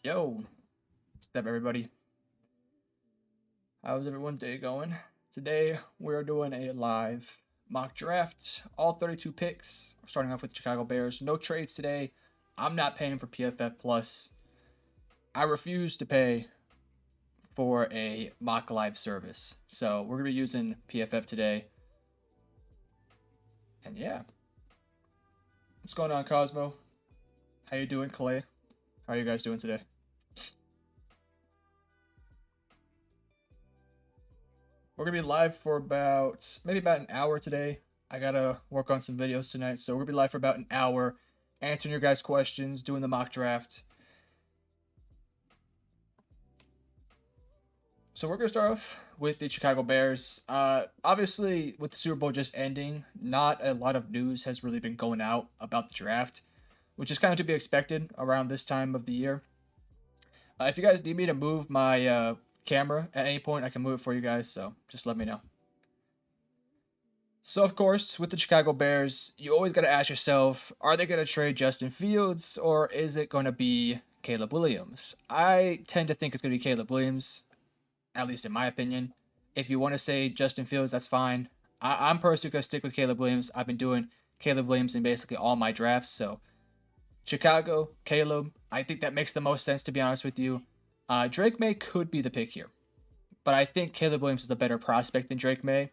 Yo, what's up, everybody? How's everyone's day going? Today, we're doing a live mock draft. All 32 picks. We're starting off with Chicago Bears. No trades today. I'm not paying for PFF Plus. I refuse to pay for a mock live service. So we're going to be using PFF today. And yeah. What's going on, Cosmo? How you doing, Clay? How are you guys doing today? We're gonna be live for maybe about an hour today. I gotta work on some videos tonight, so we're gonna be live for about an hour, answering your guys' questions, doing the mock draft. So we're gonna start off with the Chicago Bears. Obviously, with the Super Bowl just ending, not a lot of news has really been going out about the draft, which is kind of to be expected around this time of the year. If you guys need me to move my camera at any point, I can move it for you guys, so just let me know. So, of course, with the Chicago Bears, you always got to ask yourself, are they going to trade Justin Fields or is it going to be Caleb Williams? I tend to think it's going to be Caleb Williams, at least in my opinion. If you want to say Justin Fields, that's fine. I'm personally going to stick with Caleb Williams. I've been doing Caleb Williams in basically all my drafts. So, Chicago, Caleb, I think that makes the most sense, to be honest with you. Drake May could be the pick here, but I think Caleb Williams is a better prospect than Drake May.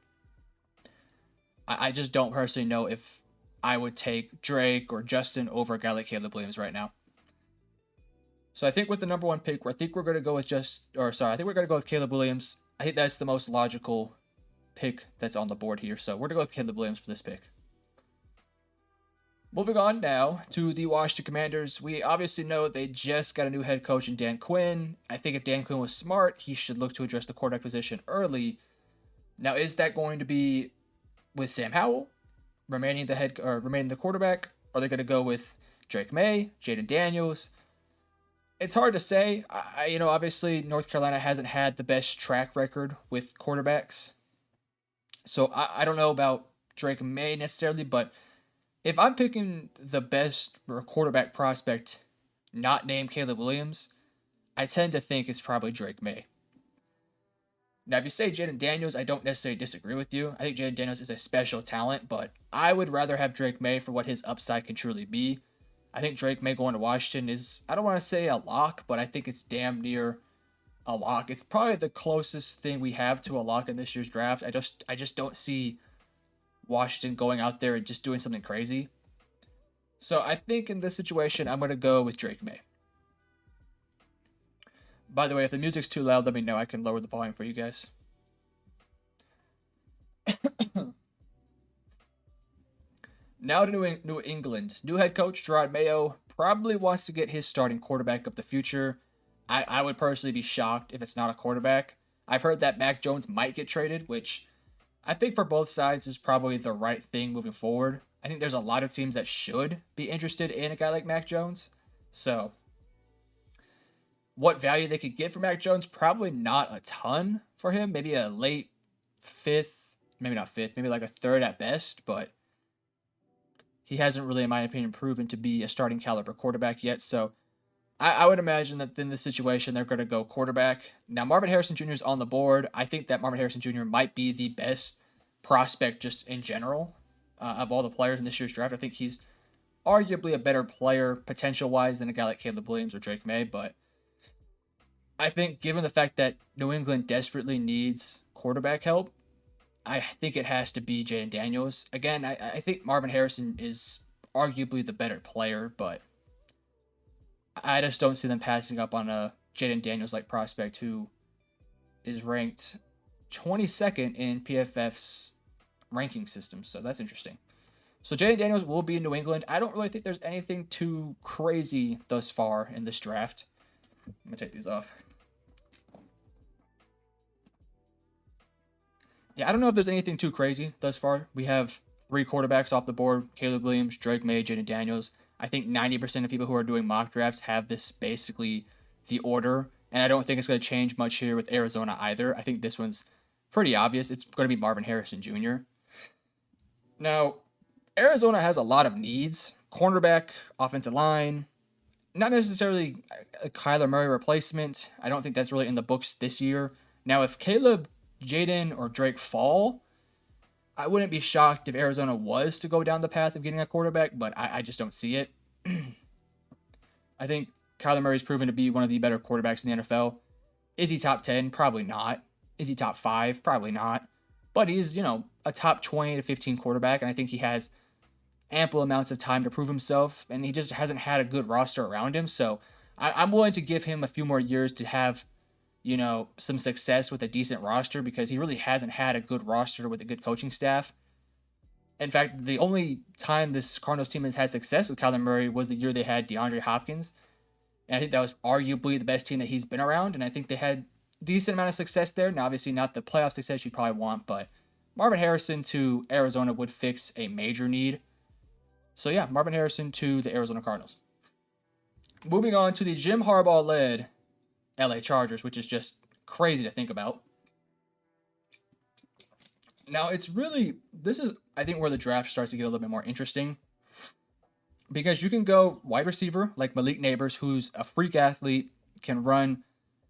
I just don't personally know if I would take Drake or Justin over a guy like Caleb Williams right now. So I think with the number one pick, I think we're going to go with I think we're going to go with Caleb Williams. I think that's the most logical pick that's on the board here. So we're going to go with Caleb Williams for this pick. Moving on now to the Washington Commanders. We obviously know they just got a new head coach in Dan Quinn. I think if Dan Quinn was smart, he should look to address the quarterback position early. Now, is that going to be with Sam Howell remaining the quarterback? Are they going to go with Drake May, Jaden Daniels? It's hard to say. Obviously North Carolina hasn't had the best track record with quarterbacks, so I don't know about Drake May necessarily. But if I'm picking the best quarterback prospect, not named Caleb Williams, I tend to think it's probably Drake May. Now, if you say Jaden Daniels, I don't necessarily disagree with you. I think Jaden Daniels is a special talent, but I would rather have Drake May for what his upside can truly be. I think Drake May going to Washington is, I don't want to say a lock, but I think it's damn near a lock. It's probably the closest thing we have to a lock in this year's draft. I just don't see Washington going out there and just doing something crazy. So I think in this situation, I'm going to go with Drake May. By the way, if the music's too loud, let me know. I can lower the volume for you guys. Now to New England. New head coach Gerard Mayo probably wants to get his starting quarterback of the future. I would personally be shocked if it's not a quarterback. I've heard that Mac Jones might get traded, which I think for both sides is probably the right thing moving forward. I think there's a lot of teams that should be interested in a guy like Mac Jones. So what value they could get for Mac Jones? Probably not a ton for him. Maybe a late fifth, maybe not fifth, maybe like a third at best, but he hasn't really, in my opinion, proven to be a starting caliber quarterback yet. So I would imagine that in this situation, they're going to go quarterback. Now, Marvin Harrison Jr. is on the board. I think that Marvin Harrison Jr. might be the best prospect just in general of all the players in this year's draft. I think he's arguably a better player potential-wise than a guy like Caleb Williams or Drake May, but I think given the fact that New England desperately needs quarterback help, I think it has to be Jaden Daniels. Again, I think Marvin Harrison is arguably the better player, but I just don't see them passing up on a Jaden Daniels-like prospect who is ranked 22nd in PFF's ranking system, so that's interesting. So Jaden Daniels will be in New England. I don't really think there's anything too crazy thus far in this draft. I'm going to take these off. Yeah, I don't know if there's anything too crazy thus far. We have 3 quarterbacks off the board: Caleb Williams, Drake May, Jaden Daniels. I think 90% of people who are doing mock drafts have this basically the order, and I don't think it's going to change much here with Arizona either. I think this one's pretty obvious. It's going to be Marvin Harrison Jr. Now, Arizona has a lot of needs: cornerback, offensive line, not necessarily a Kyler Murray replacement. I don't think that's really in the books this year. Now, if Caleb, Jaden, or Drake fall, I wouldn't be shocked if Arizona was to go down the path of getting a quarterback, but I just don't see it. I think Kyler Murray's proven to be one of the better quarterbacks in the NFL. Is he top 10? Probably not. Is he top 5? Probably not. But he's, a top 20 to 15 quarterback, and I think he has ample amounts of time to prove himself, and he just hasn't had a good roster around him. So I'm willing to give him a few more years to have, some success with a decent roster, because he really hasn't had a good roster with a good coaching staff. In fact, the only time this Cardinals team has had success with Kyler Murray was the year they had DeAndre Hopkins. And I think that was arguably the best team that he's been around, and I think they had a decent amount of success there. Now, obviously not the playoff success you probably want, but Marvin Harrison to Arizona would fix a major need. So yeah, Marvin Harrison to the Arizona Cardinals. Moving on to the Jim Harbaugh-led LA Chargers, which is just crazy to think about. Now, this is, I think, where the draft starts to get a little bit more interesting. Because you can go wide receiver like Malik Neighbors, who's a freak athlete, can run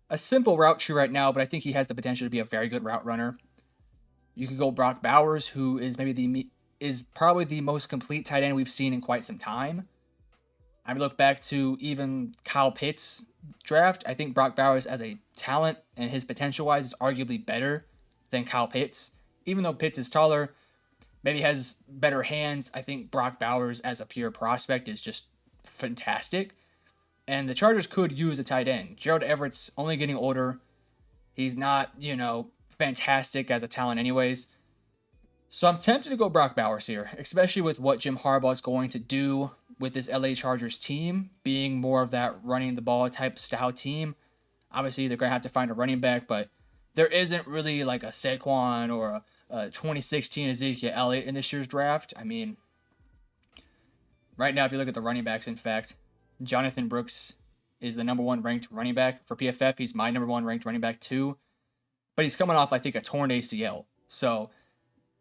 a simple route tree right now, but I think he has the potential to be a very good route runner. You could go Brock Bowers, who is probably the most complete tight end we've seen in quite some time. I look back to even Kyle Pitts' draft. I think Brock Bowers, as a talent and his potential-wise, is arguably better than Kyle Pitts. Even though Pitts is taller, maybe has better hands, I think Brock Bowers, as a pure prospect, is just fantastic. And the Chargers could use a tight end. Gerald Everett's only getting older. He's not, fantastic as a talent anyways. So I'm tempted to go Brock Bowers here, especially with what Jim Harbaugh is going to do with this LA Chargers team, being more of that running the ball type style team. Obviously, they're going to have to find a running back, but there isn't really like a Saquon or a 2016 Ezekiel Elliott in this year's draft. I mean, right now, if you look at the running backs, in fact, Jonathan Brooks is the number 1 ranked running back for PFF. He's my number 1 ranked running back too, but he's coming off, I think, a torn ACL. So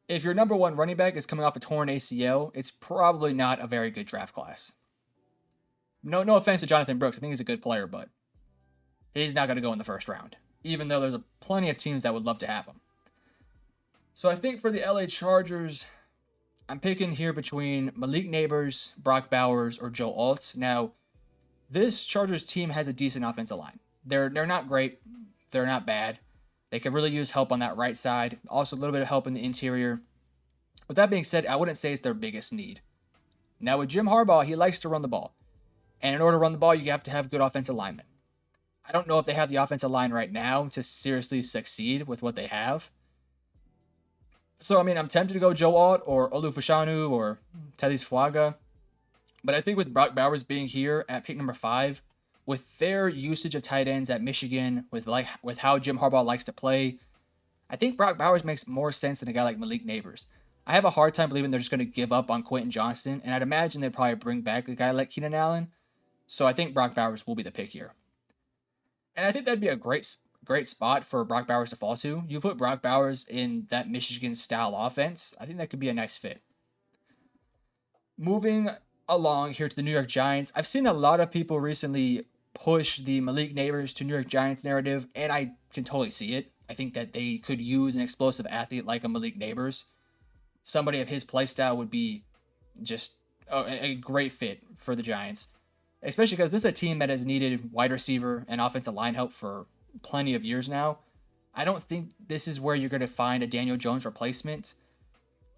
if your number 1 running back is coming off a torn ACL, it's probably not a very good draft class. No offense to Jonathan Brooks. I think he's a good player, but he's not going to go in the first round, even though there's plenty of teams that would love to have him. So I think for the LA Chargers, I'm picking here between Malik Neighbors, Brock Bowers, or Joe Alt. Now, this Chargers team has a decent offensive line. They're not great. They're not bad. They could really use help on that right side. Also, a little bit of help in the interior. With that being said, I wouldn't say it's their biggest need. Now, with Jim Harbaugh, he likes to run the ball. And in order to run the ball, you have to have good offensive linemen. I don't know if they have the offensive line right now to seriously succeed with what they have. So, I'm tempted to go Joe Alt or Olufoshanu or Teddy's Fuaga. But I think with Brock Bowers being here at pick number 5, with their usage of tight ends at Michigan, with how Jim Harbaugh likes to play, I think Brock Bowers makes more sense than a guy like Malik Neighbors. I have a hard time believing they're just going to give up on Quentin Johnston, and I'd imagine they'd probably bring back a guy like Keenan Allen. So I think Brock Bowers will be the pick here. And I think that'd be a great spot for Brock Bowers to fall to. You put Brock Bowers in that Michigan-style offense, I think that could be a nice fit. Moving along here to the New York Giants, I've seen a lot of people recently push the Malik Neighbors to New York Giants narrative, and I can totally see it. I think that they could use an explosive athlete like a Malik Neighbors. Somebody of his play style would be just a great fit for the Giants, especially because this is a team that has needed wide receiver and offensive line help for plenty of years now. I don't think this is where you're going to find a Daniel Jones replacement.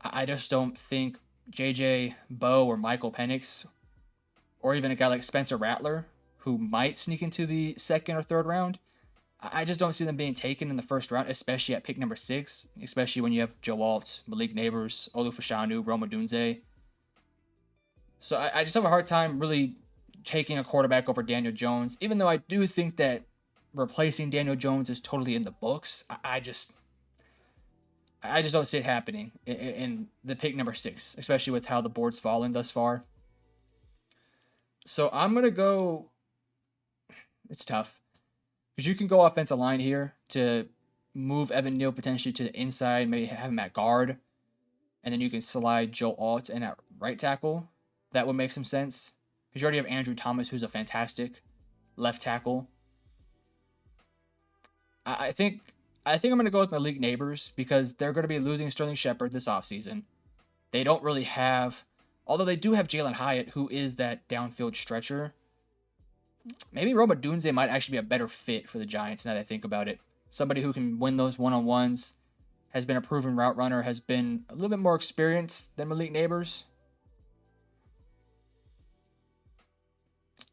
I just don't think JJ Bowe or Michael Penix, or even a guy like Spencer Rattler, who might sneak into the second or third round, I just don't see them being taken in the first round, especially at pick number 6, especially when you have Joe Alt, Malik Neighbors, Olufoshanu, Rome Odunze. So I just have a hard time really taking a quarterback over Daniel Jones, even though I do think that replacing Daniel Jones is totally in the books. I just don't see it happening in the pick number 6, especially with how the board's fallen thus far. So I'm going to go... It's tough, because you can go offensive line here to move Evan Neal potentially to the inside, maybe have him at guard, and then you can slide Joe Alt in at right tackle. That would make some sense, Because you already have Andrew Thomas, who's a fantastic left tackle. I think I'm going to go with Malik Neighbors because they're going to be losing Sterling Shepard this offseason. They don't really have, although they do have Jalen Hyatt, who is that downfield stretcher. Maybe Roma Dunze might actually be a better fit for the Giants now that I think about it. Somebody who can win those one-on-ones, has been a proven route runner, has been a little bit more experienced than Malik Neighbors.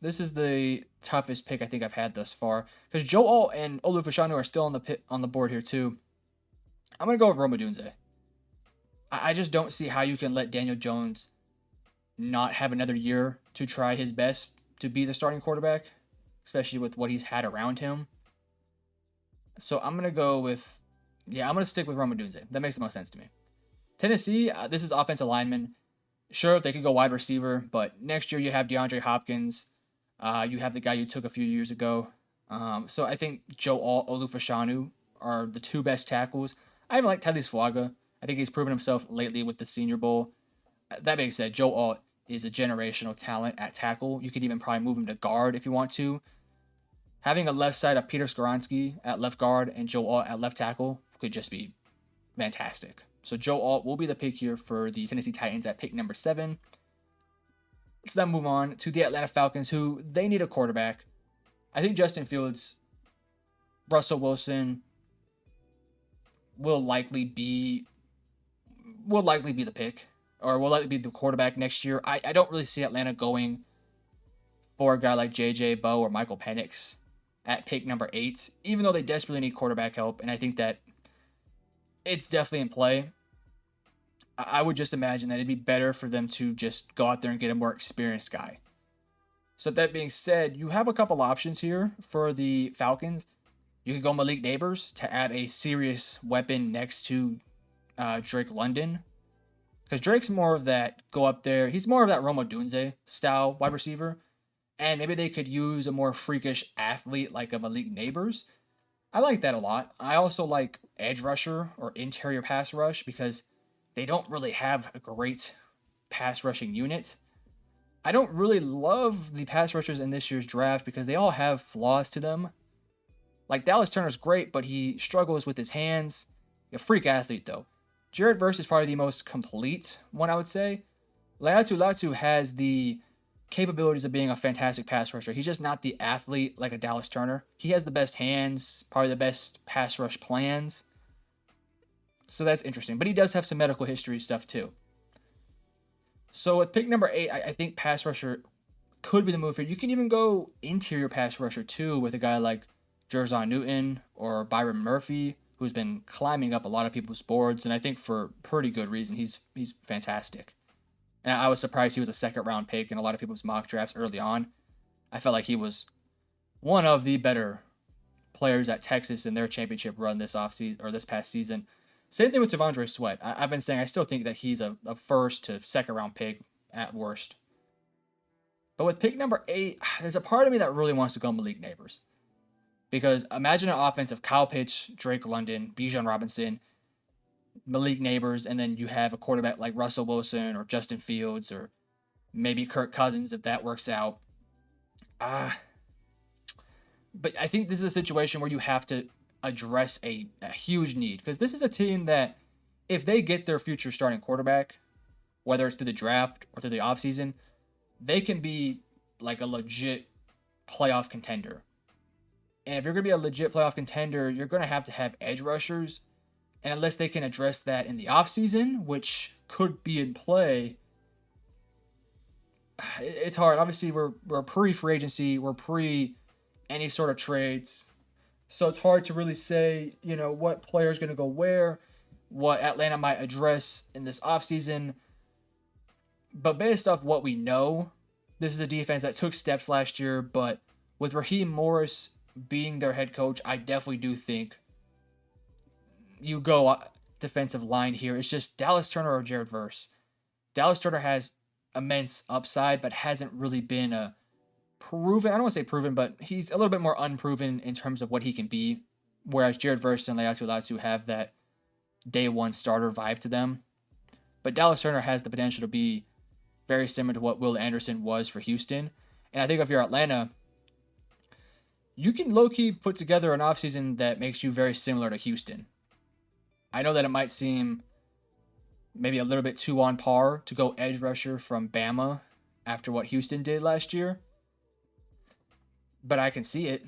This is the toughest pick I think I've had thus far. Because Joe Alt and Olu Fashanu are still on the board here too. I'm going to go with Roma Dunze. I just don't see how you can let Daniel Jones not have another year to try his best to be the starting quarterback, especially with what he's had around him. So I'm going to go with, I'm going to stick with Roma Dunze. That makes the most sense to me. Tennessee, this is offensive lineman. Sure, they could go wide receiver, but next year you have DeAndre Hopkins. You have the guy you took a few years ago. So I think Joe Alt, Olu Fashanu are the two best tackles. I even like Teddy Swaga. I think he's proven himself lately with the Senior Bowl. That being said, Joe Alt is a generational talent at tackle. You could even probably move him to guard if you want to. Having a left side of Peter Skoronski at left guard and Joe Alt at left tackle could just be fantastic. So Joe Alt will be the pick here for the Tennessee Titans at pick number 7. Let's now move on to the Atlanta Falcons, who they need a quarterback. I think Justin Fields, Russell Wilson will likely be the pick, or will likely be the quarterback next year. I don't really see Atlanta going for a guy like J.J. Bowe or Michael Penix at pick number 8, even though they desperately need quarterback help, and I think that it's definitely in play. I would just imagine that it'd be better for them to just go out there and get a more experienced guy. So that being said, you have a couple options here for the Falcons. You could go Malik Neighbors to add a serious weapon next to Drake London. Because Drake's more of that go up there. He's more of that Roma Dunze style wide receiver. And maybe they could use a more freakish athlete like a Malik Neighbors. I like that a lot. I also like edge rusher or interior pass rush because they don't really have a great pass rushing unit. I don't really love the pass rushers in this year's draft because they all have flaws to them. Like Dallas Turner's great, but he struggles with his hands. A freak athlete though. Jared Verse is probably the most complete one, I would say. Laiatu Latu has the capabilities of being a fantastic pass rusher. He's just not the athlete like a Dallas Turner. He has the best hands, probably the best pass rush plans. So that's interesting. But he does have some medical history stuff too. So with pick number 8, I think pass rusher could be the move here. You can even go interior pass rusher too with a guy like Jerzon Newton or Byron Murphy, who's been climbing up a lot of people's boards, and I think for pretty good reason. He's fantastic. And I was surprised he was a second-round pick in a lot of people's mock drafts early on. I felt like he was one of the better players at Texas in their championship run this offseason or this past season. Same thing with Devondre Sweat. I've been saying I still think that he's a first to second-round pick at worst. But with pick number 8, there's a part of me that really wants to go Malik Neighbors. Because imagine an offense of Kyle Pitts, Drake London, Bijan Robinson, Malik Neighbors, and then you have a quarterback like Russell Wilson or Justin Fields or maybe Kirk Cousins if that works out. But I think this is a situation where you have to address a huge need. Because this is a team that if they get their future starting quarterback, whether it's through the draft or through the offseason, they can be like a legit playoff contender. And if you're going to be a legit playoff contender, you're going to have edge rushers. And unless they can address that in the offseason, which could be in play, it's hard. Obviously, we're pre-free agency. We're pre any sort of trades. So it's hard to really say, what player is going to go where, what Atlanta might address in this offseason. But based off what we know, this is a defense that took steps last year. But with Raheem Morris being their head coach, I definitely do think you go defensive line here. It's just Dallas Turner or Jared Verse. Dallas Turner has immense upside, but hasn't really been a proven. I don't want to say proven, but he's a little bit more unproven in terms of what he can be. Whereas Jared Verse and Laiatu Latu have that day one starter vibe to them. But Dallas Turner has the potential to be very similar to what Will Anderson was for Houston. And I think if you're Atlanta, you can low-key put together an offseason that makes you very similar to Houston. I know that it might seem maybe a little bit too on par to go edge rusher from Bama after what Houston did last year, but I can see it.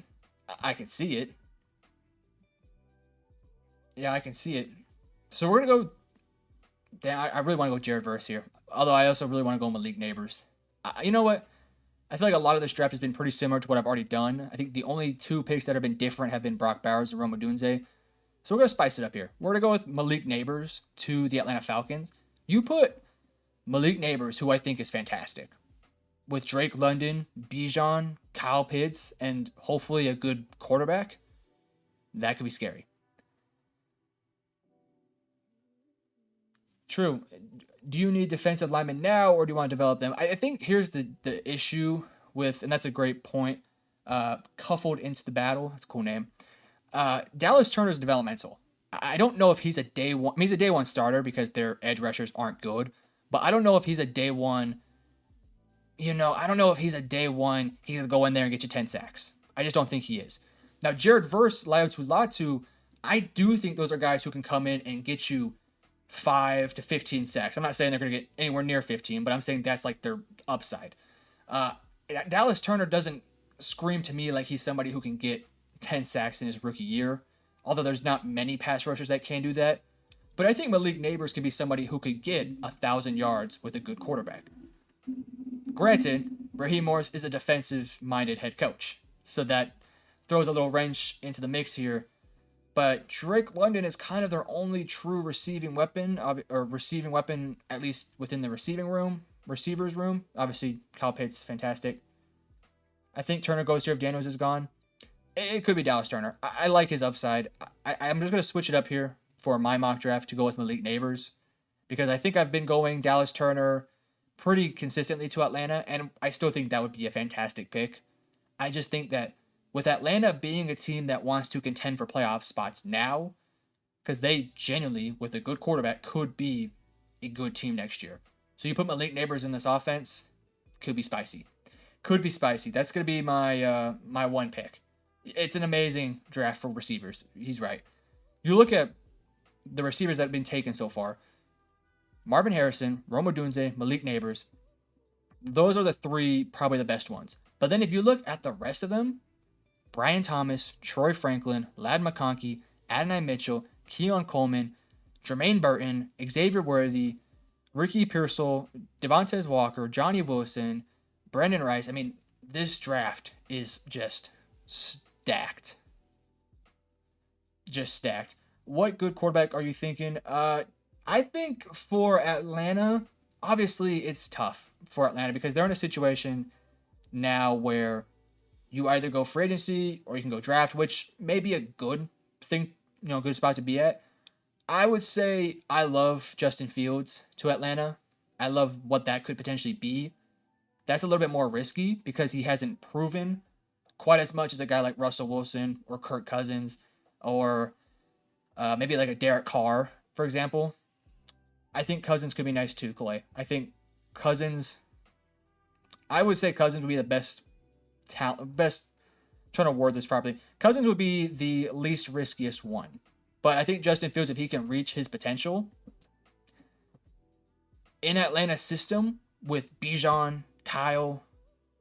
I can see it. Yeah, I can see it. So we're going to go. Damn, I really want to go Jared Verse here. Although I also really want to go Malik Neighbors. You know what? I feel like a lot of this draft has been pretty similar to what I've already done. I think the only two picks that have been different have been Brock Bowers and Rome Odunze. So we're going to spice it up here. We're going to go with Malik Neighbors to the Atlanta Falcons. You put Malik Neighbors, who I think is fantastic, with Drake London, Bijan, Kyle Pitts, and hopefully a good quarterback. That could be scary. True. Do you need defensive linemen now, or do you want to develop them? I think here's the issue with, and that's a great point, Cuffled into the Battle. That's a cool name. Dallas Turner's developmental. I don't know if he's a day one. I mean, he's a day one starter because their edge rushers aren't good. But I don't know if he's a day one. I don't know if he's a day one. He can go in there and get you 10 sacks. I just don't think he is. Now, Jared Verse, Laiatu Latu, I do think those are guys who can come in and get you 5 to 15 sacks. I'm not saying they're going to get anywhere near 15, but I'm saying that's like their upside. Dallas Turner doesn't scream to me like he's somebody who can get 10 sacks in his rookie year, although there's not many pass rushers that can do that. But I think Malik Neighbors could be somebody who could get 1,000 yards with a good quarterback. Granted, Raheem Morris is a defensive-minded head coach, so that throws a little wrench into the mix here. But Drake London is kind of their only true receiving weapon, at least within the receivers room. Obviously, Kyle Pitts, fantastic. I think Turner goes here if Daniels is gone. It could be Dallas Turner. I like his upside. I'm just going to switch it up here for my mock draft to go with Malik Neighbors, because I think I've been going Dallas Turner pretty consistently to Atlanta, and I still think that would be a fantastic pick. I just think that with Atlanta being a team that wants to contend for playoff spots now, because they genuinely, with a good quarterback, could be a good team next year. So you put Malik Neighbors in this offense, could be spicy. Could be spicy. That's going to be my my one pick. It's an amazing draft for receivers. He's right. You look at the receivers that have been taken so far. Marvin Harrison, Rome Odunze, Malik Neighbors. Those are the three probably the best ones. But then if you look at the rest of them, Brian Thomas, Troy Franklin, Ladd McConkey, Adonai Mitchell, Keon Coleman, Jermaine Burton, Xavier Worthy, Ricky Pearsall, Devontae Walker, Johnny Wilson, Brendan Rice. I mean, this draft is just stacked. Just stacked. What good quarterback are you thinking? I think for Atlanta, obviously it's tough for Atlanta because they're in a situation now where you either go free agency or you can go draft, which may be a good thing, good spot to be at. I would say I love Justin Fields to Atlanta. I love what that could potentially be. That's a little bit more risky because he hasn't proven quite as much as a guy like Russell Wilson or Kirk Cousins or maybe like a Derek Carr, for example. I think Cousins could be nice too, Clay. I think I would say Cousins would be the best talent, trying to word this properly. Cousins would be the least riskiest one. But I think Justin Fields, if he can reach his potential in Atlanta's system with Bijan, Kyle,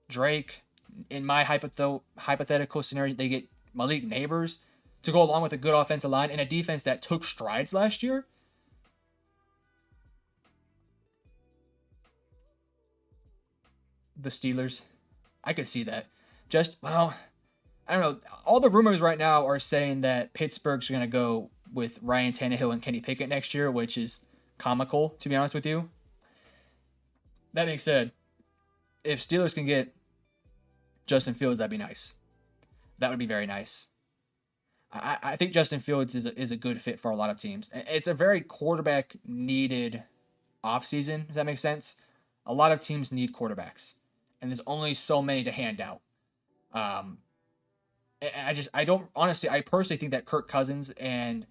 Drake, in my hypothetical scenario, they get Malik Neighbors to go along with a good offensive line and a defense that took strides last year. The Steelers, I could see that. I don't know. All the rumors right now are saying that Pittsburgh's going to go with Ryan Tannehill and Kenny Pickett next year, which is comical, to be honest with you. That being said, if Steelers can get Justin Fields, that'd be nice. That would be very nice. I think Justin Fields is a good fit for a lot of teams. It's a very quarterback-needed offseason, if that makes sense. A lot of teams need quarterbacks, and there's only so many to hand out. I personally think that Kirk Cousins and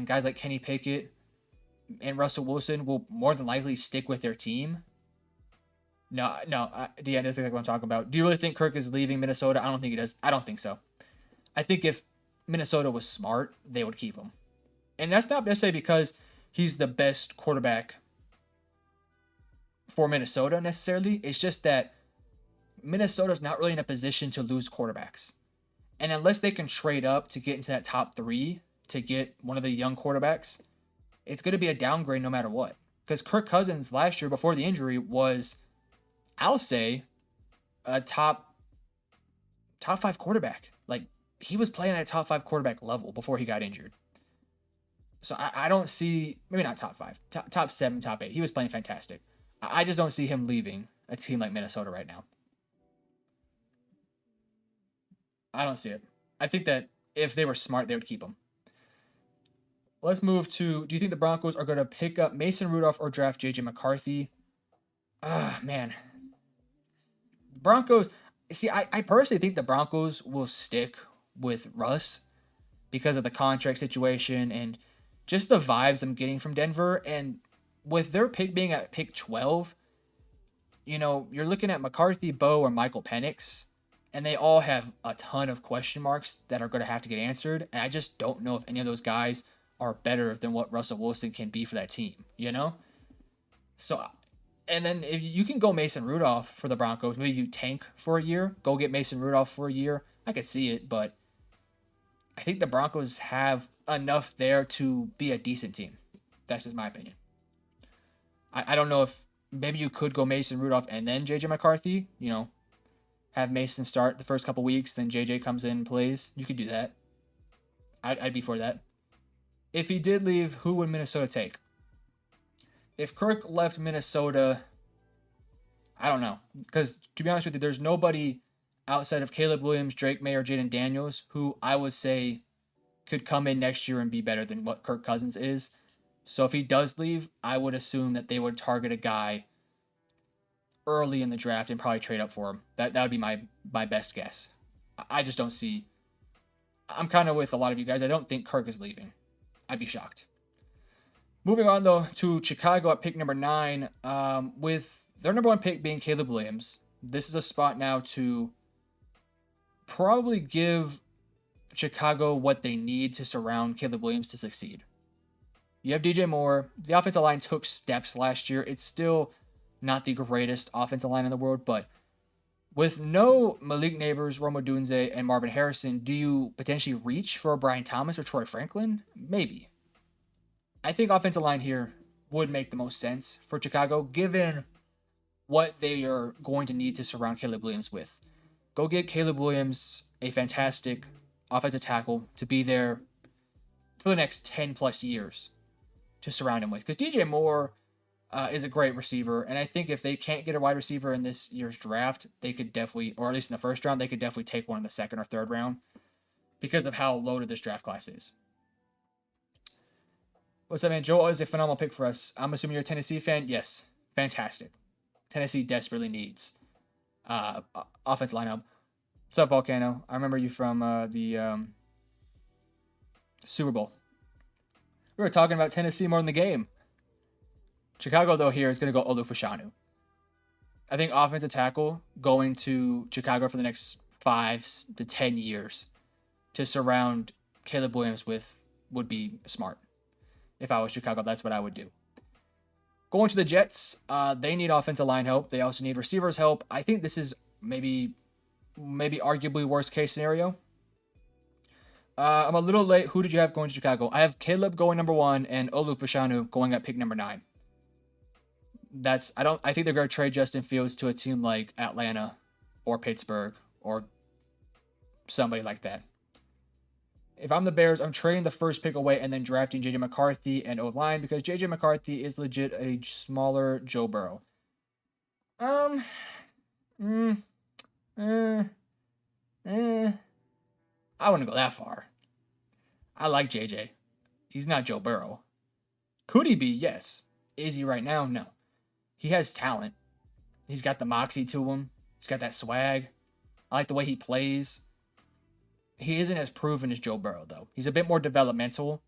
guys like Kenny Pickett and Russell Wilson will more than likely stick with their team. No, no, yeah, that's exactly what I'm talking about. Do you really think Kirk is leaving Minnesota? I don't think he does. I don't think so. I think if Minnesota was smart, they would keep him. And that's not necessarily because he's the best quarterback for Minnesota necessarily. It's just that Minnesota's not really in a position to lose quarterbacks. And unless they can trade up to get into that top 3 to get one of the young quarterbacks, it's going to be a downgrade no matter what. Because Kirk Cousins last year before the injury was, I'll say, a top 5 quarterback. Like, he was playing at top 5 quarterback level before he got injured. So I don't see, maybe not top 5, top 7, top 8. He was playing fantastic. I just don't see him leaving a team like Minnesota right now. I don't see it. I think that if they were smart, they would keep him. Let's move to, do you think the Broncos are going to pick up Mason Rudolph or draft J.J. McCarthy? Man. Broncos, see, I personally think the Broncos will stick with Russ because of the contract situation and just the vibes I'm getting from Denver. And with their pick being at pick 12, you're looking at McCarthy, Bo, or Michael Penix, and they all have a ton of question marks that are going to have to get answered. And I just don't know if any of those guys are better than what Russell Wilson can be for that team, So, and then if you can go Mason Rudolph for the Broncos, maybe you tank for a year, go get Mason Rudolph for a year. I could see it, but I think the Broncos have enough there to be a decent team. That's just my opinion. I don't know if maybe you could go Mason Rudolph and then J.J. McCarthy, have Mason start the first couple weeks, then J.J. comes in and plays. You could do that. I'd be for that. If he did leave, who would Minnesota take? If Kirk left Minnesota, I don't know. Because to be honest with you, there's nobody outside of Caleb Williams, Drake May, or Jaden Daniels who I would say could come in next year and be better than what Kirk Cousins is. So if he does leave, I would assume that they would target a guy early in the draft and probably trade up for him. That would be my best guess. I just don't see. I'm kind of with a lot of you guys. I don't think Kirk is leaving. I'd be shocked. Moving on, though, to Chicago at pick number 9. With their number 1 pick being Caleb Williams, this is a spot now to probably give Chicago what they need to surround Caleb Williams to succeed. You have DJ Moore. The offensive line took steps last year. It's still not the greatest offensive line in the world, but with no Malik Neighbors, Rome Odunze, and Marvin Harrison, do you potentially reach for a Brian Thomas or Troy Franklin? Maybe. I think offensive line here would make the most sense for Chicago, given what they are going to need to surround Caleb Williams with. Go get Caleb Williams, a fantastic offensive tackle, to be there for the next 10 plus years to surround him with. Because DJ Moore is a great receiver, and I think if they can't get a wide receiver in this year's draft, they could definitely, or at least in the first round, they could definitely take one in the second or third round because of how loaded this draft class is. What's up, man? Joel is a phenomenal pick for us. I'm assuming you're a Tennessee fan? Yes. Fantastic. Tennessee desperately needs offensive lineup. What's up, Volcano? I remember you from the Super Bowl. We were talking about Tennessee more than the game. Chicago, though, here is going to go Olu Fashanu. I think offensive tackle going to Chicago for the next 5 to 10 years to surround Caleb Williams with would be smart. If I was Chicago, that's what I would do. Going to the Jets, they need offensive line help. They also need receivers help. I think this is maybe arguably worst case scenario. I'm a little late. Who did you have going to Chicago? I have Caleb going number 1 and Olu Fashanu going at pick number 9. I think they're going to trade Justin Fields to a team like Atlanta or Pittsburgh or somebody like that. If I'm the Bears, I'm trading the first pick away and then drafting J.J. McCarthy and O-line because J.J. McCarthy is legit a smaller Joe Burrow. I wouldn't go that far. I like J.J. He's not Joe Burrow. Could he be? Yes. Is he right now? No. He has talent. He's got the moxie to him. He's got that swag. I like the way he plays. He isn't as proven as Joe Burrow, though. He's a bit more developmental.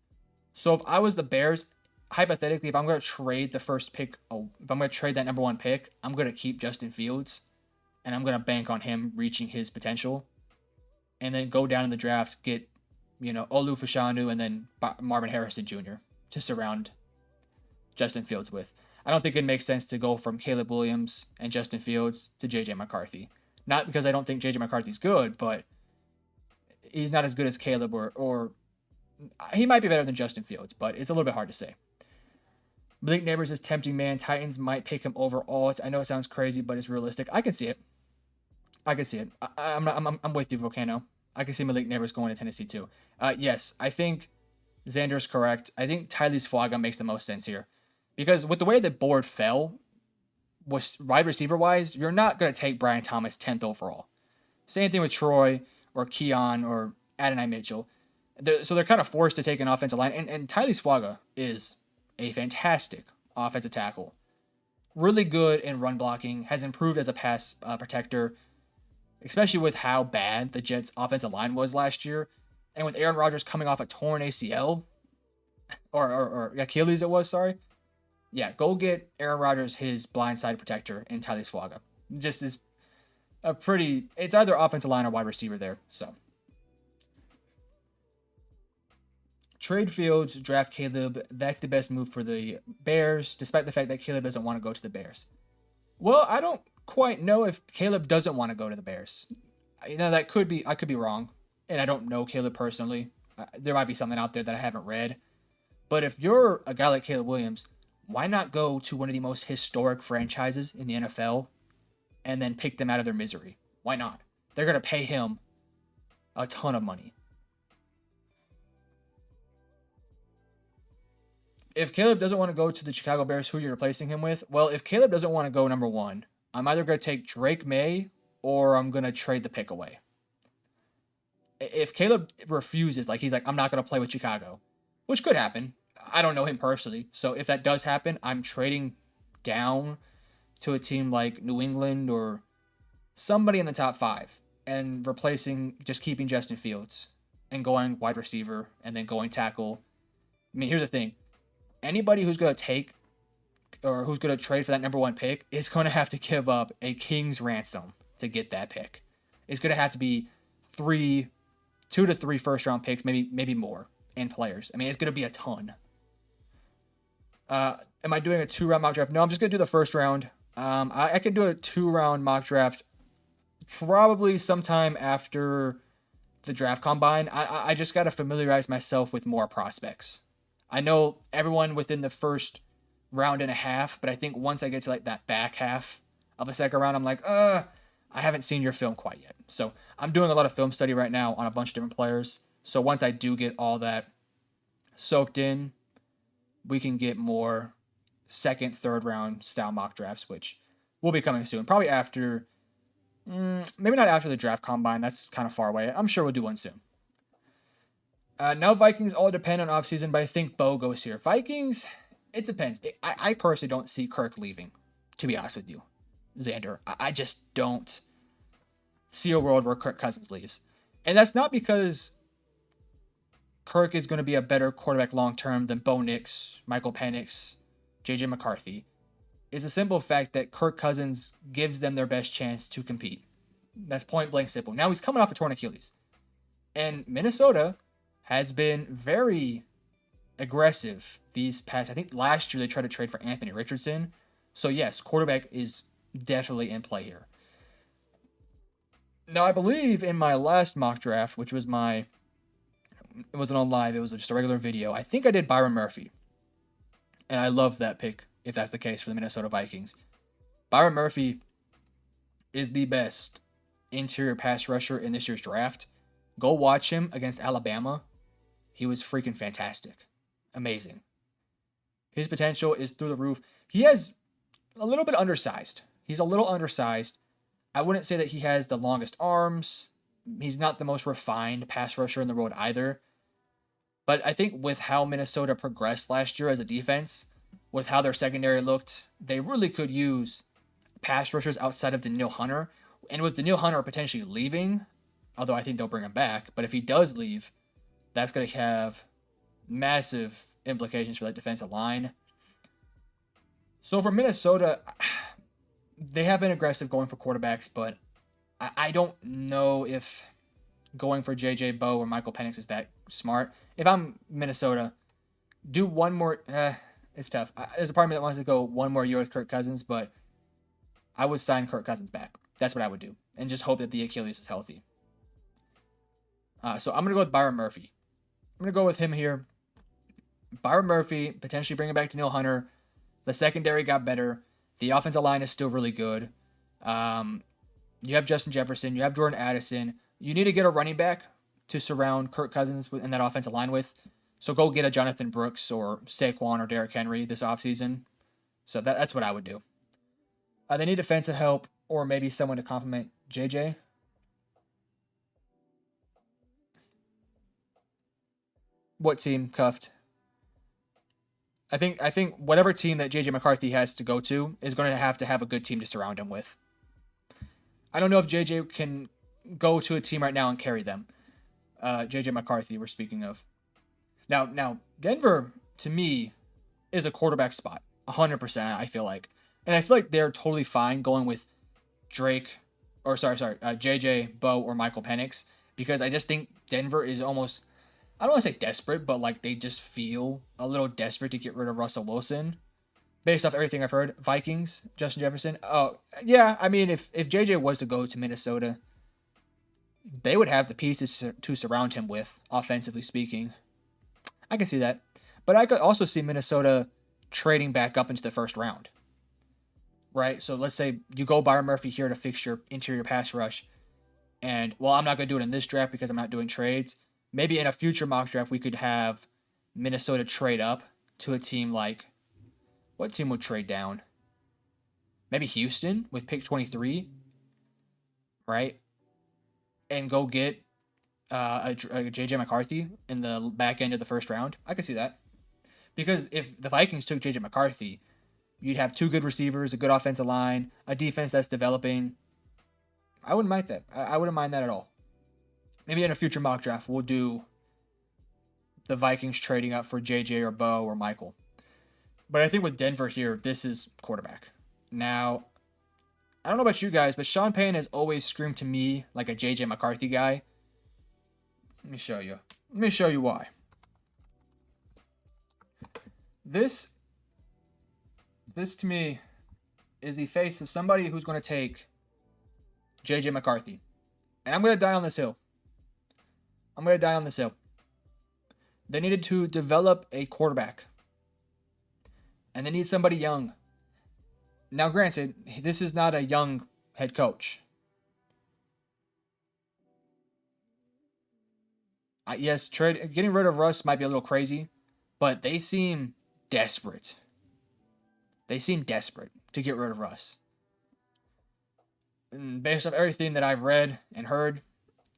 So if I was the Bears, hypothetically, if I'm going to trade the first pick, if I'm going to trade that number one pick, I'm going to keep Justin Fields, and I'm going to bank on him reaching his potential, and then go down in the draft, get, Olu Fashanu and then Marvin Harrison Jr. to surround Justin Fields with. I don't think it makes sense to go from Caleb Williams and Justin Fields to J.J. McCarthy. Not because I don't think J.J. McCarthy's good, but he's not as good as Caleb, or he might be better than Justin Fields, but it's a little bit hard to say. Malik Neighbors is tempting man. Titans might pick him over Alt. I know it sounds crazy, but it's realistic. I can see it. I'm with you, Volcano. I can see Malik Neighbors going to Tennessee too. Yes, I think Xander's correct. I think Tylee Swaga makes the most sense here. Because with the way the board fell, was wide receiver wise, you're not going to take Brian Thomas 10th overall. Same thing with Troy or Keon or Adonai Mitchell. So they're kind of forced to take an offensive line. And Tylee Swaga is a fantastic offensive tackle. Really good in run blocking, has improved as a pass protector, especially with how bad the Jets' offensive line was last year. And with Aaron Rodgers coming off a torn ACL, or Achilles it was, sorry. Yeah, go get Aaron Rodgers his blindside protector in Tylee Swaga. Just is it's either offensive line or wide receiver there. So trade Fields, draft Caleb. That's the best move for the Bears, despite the fact that Caleb doesn't want to go to the Bears. Well, I don't quite know if Caleb doesn't want to go to the Bears. That could be, I could be wrong, and I don't know Caleb personally. There might be something out there that I haven't read. But if you're a guy like Caleb Williams, why not go to one of the most historic franchises in the NFL and then pick them out of their misery? Why not? They're going to pay him a ton of money. If Caleb doesn't want to go to the Chicago Bears, who are you replacing him with? Well, if Caleb doesn't want to go number one, I'm either going to take Drake May or I'm going to trade the pick away. If Caleb refuses, he's like, I'm not going to play with Chicago, which could happen. I don't know him personally. So if that does happen, I'm trading down to a team like New England or somebody in the top 5 and just keeping Justin Fields and going wide receiver and then going tackle. I mean, here's the thing. Anybody who's going to take or who's going to trade for that number one pick is going to have to give up a king's ransom to get that pick. It's going to have to be 2 to 3 first round picks, maybe more, and players. I mean, it's going to be a ton. Am I doing a 2-round mock draft? No, I'm just going to do the first round. I could do a 2-round mock draft probably sometime after the draft combine. I just got to familiarize myself with more prospects. I know everyone within the first round and a half, but I think once I get to that back half of the second round, I'm like, I haven't seen your film quite yet. So I'm doing a lot of film study right now on a bunch of different players. So once I do get all that soaked in, we can get more second, third round style mock drafts, which will be coming soon. Probably after, maybe not after the draft combine. That's kind of far away. I'm sure we'll do one soon. Now Vikings all depend on offseason, but I think Bo goes here. Vikings, it depends. I personally don't see Kirk leaving, to be honest with you, Xander. I just don't see a world where Kirk Cousins leaves. And that's not because Kirk is going to be a better quarterback long-term than Bo Nix, Michael Penix, J.J. McCarthy. It's a simple fact that Kirk Cousins gives them their best chance to compete. That's point blank simple. Now he's coming off a torn Achilles. And Minnesota has been very aggressive these past, I think last year they tried to trade for Anthony Richardson. So yes, quarterback is definitely in play here. Now I believe in my last mock draft, which was it wasn't on live, it was just a regular video, I think I did Byron Murphy. And I love that pick, if that's the case for the Minnesota Vikings. Byron Murphy is the best interior pass rusher in this year's draft. Go watch him against Alabama. He was freaking fantastic. Amazing. His potential is through the roof. He has a little bit undersized. He's a little undersized. I wouldn't say that he has the longest arms. He's not the most refined pass rusher in the world either. But I think with how Minnesota progressed last year as a defense, with how their secondary looked, they really could use pass rushers outside of Danielle Hunter. And with Danielle Hunter potentially leaving, although I think they'll bring him back, but if he does leave, that's going to have massive implications for that defensive line. So for Minnesota, they have been aggressive going for quarterbacks, but I don't know if going for J.J. Bow or Michael Penix is that smart. If I'm Minnesota, do one more. It's tough. There's a part of me that wants to go one more year with Kirk Cousins, but I would sign Kirk Cousins back. That's what I would do, and just hope that the Achilles is healthy. So I'm gonna go with Byron Murphy. I'm gonna go with him here. Byron Murphy, potentially bringing back Danielle Hunter. The secondary got better. The offensive line is still really good. You have Justin Jefferson. You have Jordan Addison. You need to get a running back to surround Kirk Cousins in that offensive line with. So go get a Jonathan Brooks or Saquon or Derrick Henry this offseason. So that's what I would do. They need defensive help or maybe someone to complement JJ. What team cuffed? I think whatever team that JJ McCarthy has to go to is going to have a good team to surround him with. I don't know if JJ can go to a team right now and carry them. JJ McCarthy, we're speaking of. Now, Denver, to me, is a quarterback spot. 100%, I feel like. And I feel like they're totally fine going with JJ, Bo, or Michael Penix. Because I just think Denver is almost, I don't want to say desperate, but like they just feel a little desperate to get rid of Russell Wilson. Based off everything I've heard. Vikings, Justin Jefferson. Oh, yeah, I mean, if JJ was to go to Minnesota, they would have the pieces to surround him with, offensively speaking. I can see that. But I could also see Minnesota trading back up into the first round. Right? So let's say you go Byron Murphy here to fix your interior pass rush. And, well, I'm not going to do it in this draft because I'm not doing trades. Maybe in a future mock draft, we could have Minnesota trade up to a team like, what team would trade down? Maybe Houston with pick 23, right? And go get a JJ McCarthy in the back end of the first round. I could see that. Because if the Vikings took JJ McCarthy, you'd have two good receivers, a good offensive line, a defense that's developing. I wouldn't mind that. I wouldn't mind that at all. Maybe in a future mock draft, we'll do the Vikings trading up for JJ or Bo or Michael. But I think with Denver here, this is quarterback. Now, I don't know about you guys, but Sean Payton has always screamed to me like a JJ McCarthy guy. Let me show you. Let me show you why. This to me is the face of somebody who's going to take JJ McCarthy. And I'm going to die on this hill. They needed to develop a quarterback. And they need somebody young. Now, granted, this is not a young head coach. Yes, getting rid of Russ might be a little crazy, but they seem desperate. They seem desperate to get rid of Russ. And based off everything that I've read and heard,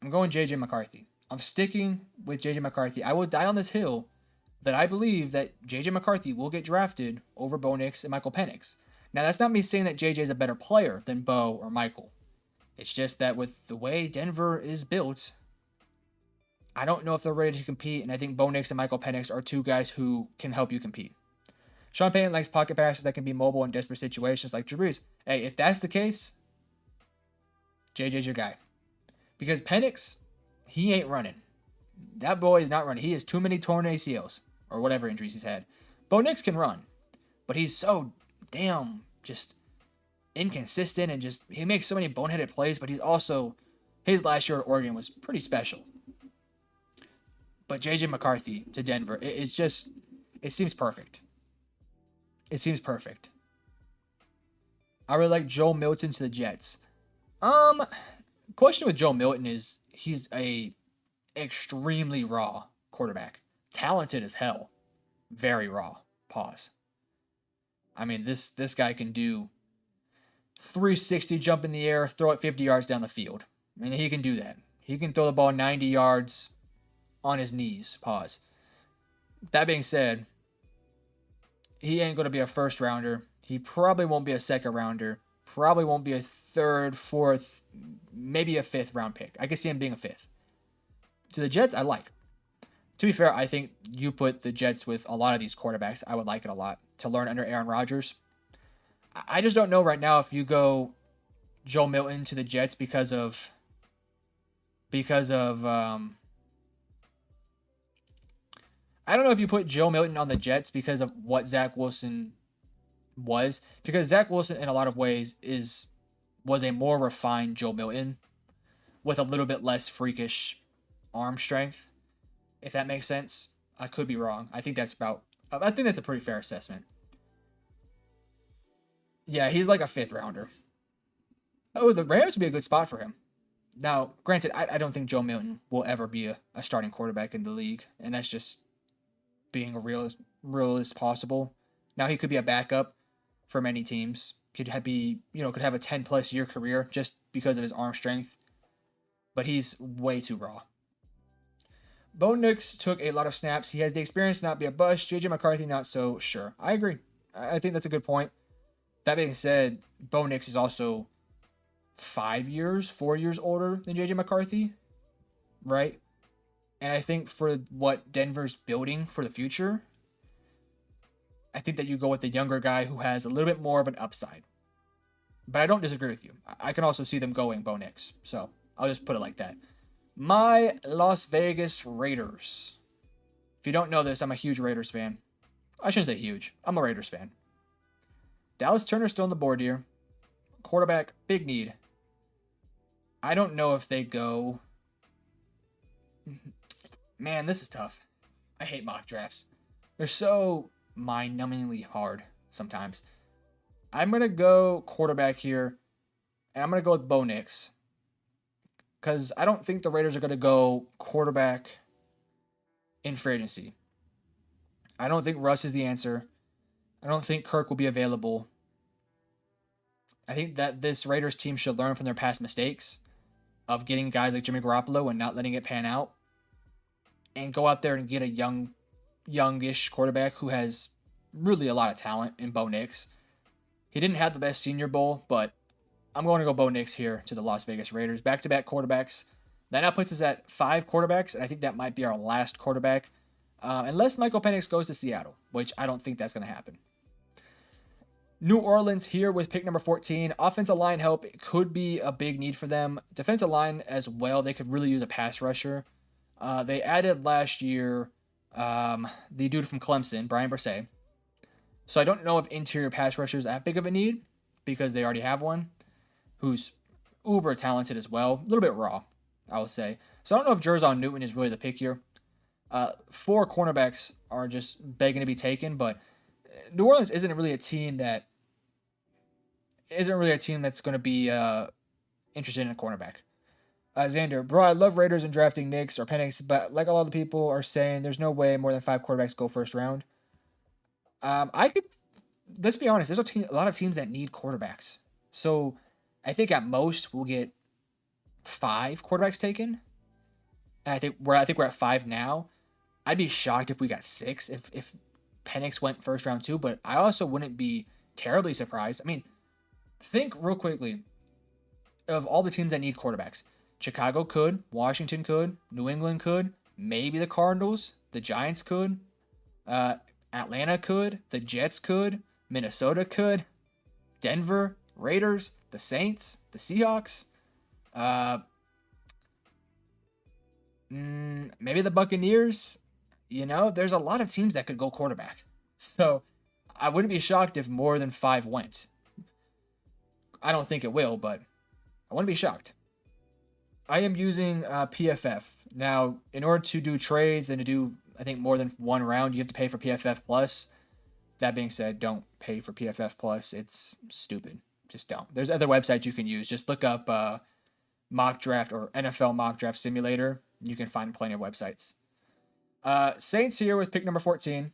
I'm going JJ McCarthy. I'm sticking with JJ McCarthy. I will die on this hill that I believe that JJ McCarthy will get drafted over Bo Nix and Michael Penix. Now, that's not me saying that JJ is a better player than Bo or Michael. It's just that with the way Denver is built, I don't know if they're ready to compete, and I think Bo Nix and Michael Penix are two guys who can help you compete. Sean Payton likes pocket passes that can be mobile in desperate situations like Drew Brees. Hey, if that's the case, JJ's your guy. Because Penix, he ain't running. That boy is not running. He has too many torn ACLs or whatever injuries he's had. Bo Nix can run, but he's so damn just inconsistent and just he makes so many boneheaded plays, but he's also, his last year at Oregon was pretty special. But JJ McCarthy to Denver, it seems perfect. It seems perfect. I really like Joe Milton to the Jets. Question with Joe Milton is he's a extremely raw quarterback. Talented as hell. Very raw. Pause. I mean, this guy can do 360 jump in the air, throw it 50 yards down the field. I mean, he can do that. He can throw the ball 90 yards on his knees. Pause. That being said, he ain't going to be a first rounder. He probably won't be a second rounder. Probably won't be a third, fourth, maybe a fifth round pick. I can see him being a fifth. To the Jets, I like. To be fair, I think you put the Jets with a lot of these quarterbacks. I would like it a lot to learn under Aaron Rodgers. I just don't know right now if you go Joe Milton to the Jets because of I don't know if you put Joe Milton on the Jets because of what Zach Wilson was, because Zach Wilson in a lot of ways was a more refined Joe Milton with a little bit less freakish arm strength, if that makes sense. I could be wrong. I think that's a pretty fair assessment. Yeah, he's like a fifth rounder. Oh, the Rams would be a good spot for him. Now, granted, I don't think Joe Milton will ever be a starting quarterback in the league, and that's just being real as possible. Now he could be a backup for many teams. Could have a 10+ year career just because of his arm strength, but he's way too raw. Bo Nix took a lot of snaps. He has the experience to not be a bust. JJ McCarthy, not so sure. I agree. I think that's a good point. That being said, Bo Nix is also 4 years older than JJ McCarthy, right? And I think for what Denver's building for the future, I think that you go with the younger guy who has a little bit more of an upside. But I don't disagree with you. I can also see them going Bo Nix. So I'll just put it like that. My Las Vegas Raiders. If you don't know this, I'm a huge Raiders fan. I shouldn't say huge. I'm a Raiders fan. Dallas Turner's still on the board here. Quarterback, big need. I don't know if they go. Man, this is tough. I hate mock drafts. They're so mind-numbingly hard sometimes. I'm going to go quarterback here, and I'm going to go with Bo Nix. Because I don't think the Raiders are going to go quarterback in free agency. I don't think Russ is the answer. I don't think Kirk will be available. I think that this Raiders team should learn from their past mistakes of getting guys like Jimmy Garoppolo and not letting it pan out, and go out there and get a youngish quarterback who has really a lot of talent in Bo Nix. He didn't have the best Senior Bowl, but I'm going to go Bo Nix here to the Las Vegas Raiders. Back-to-back quarterbacks. That now puts us at 5 quarterbacks, and I think that might be our last quarterback. Unless Michael Penix goes to Seattle, which I don't think that's going to happen. New Orleans here with pick number 14. Offensive line help could be a big need for them. Defensive line as well. They could really use a pass rusher. They added last year the dude from Clemson, Brian Brsay. So I don't know if interior pass rusher is that big of a need because they already have one who's uber talented as well. A little bit raw, I will say. So I don't know if Jerzon Newton is really the pick here. 4 cornerbacks are just begging to be taken, but New Orleans isn't really a team that's going to be interested in a cornerback. Xander, bro, I love Raiders and drafting Knicks or Penix, but like a lot of people are saying, there's no way more than 5 quarterbacks go first round. Let's be honest, there's a lot of teams that need quarterbacks. So I think at most we'll get 5 quarterbacks taken. And I think we're at 5 now. I'd be shocked if we got 6 if Penix went first round too, but I also wouldn't be terribly surprised. I mean, think real quickly of all the teams that need quarterbacks. Chicago could, Washington could, New England could, maybe the Cardinals, the Giants could, Atlanta could, the Jets could, Minnesota could, Denver, Raiders, the Saints, the Seahawks, maybe the Buccaneers. There's a lot of teams that could go quarterback. So I wouldn't be shocked if more than 5 went. I don't think it will, but I wouldn't be shocked. I am using PFF. Now, in order to do trades and to do, I think, more than one round, you have to pay for PFF Plus. That being said, don't pay for PFF Plus. It's stupid. Just don't. There's other websites you can use. Just look up mock draft or NFL mock draft simulator. You can find plenty of websites. Saints here with pick number 14.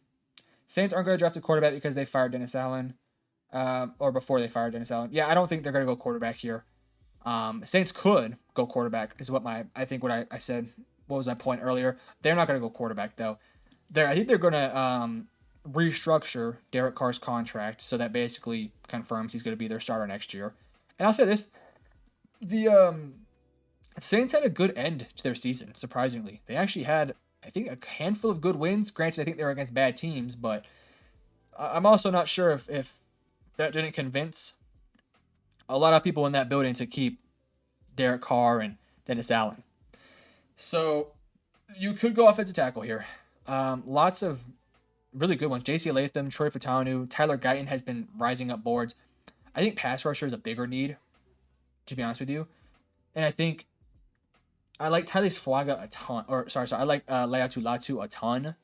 Saints aren't going to draft a quarterback because they fired Dennis Allen. Or before they fired Dennis Allen. Yeah, I don't think they're going to go quarterback here. Saints could go quarterback is what I said. What was my point earlier? They're not going to go quarterback though. I think they're going to restructure Derek Carr's contract so that basically confirms he's going to be their starter next year. And I'll say this: the Saints had a good end to their season. Surprisingly, they actually had I think, a handful of good wins. Granted, I think they're against bad teams, but I'm also not sure if that didn't convince a lot of people in that building to keep Derek Carr and Dennis Allen. So you could go offensive tackle here. Lots of really good ones. J.C. Latham, Troy Fatanu, Tyler Guyton has been rising up boards. I think pass rusher is a bigger need, to be honest with you. And I think I like Tyler Fuaga a ton. I like Leatu Latu a ton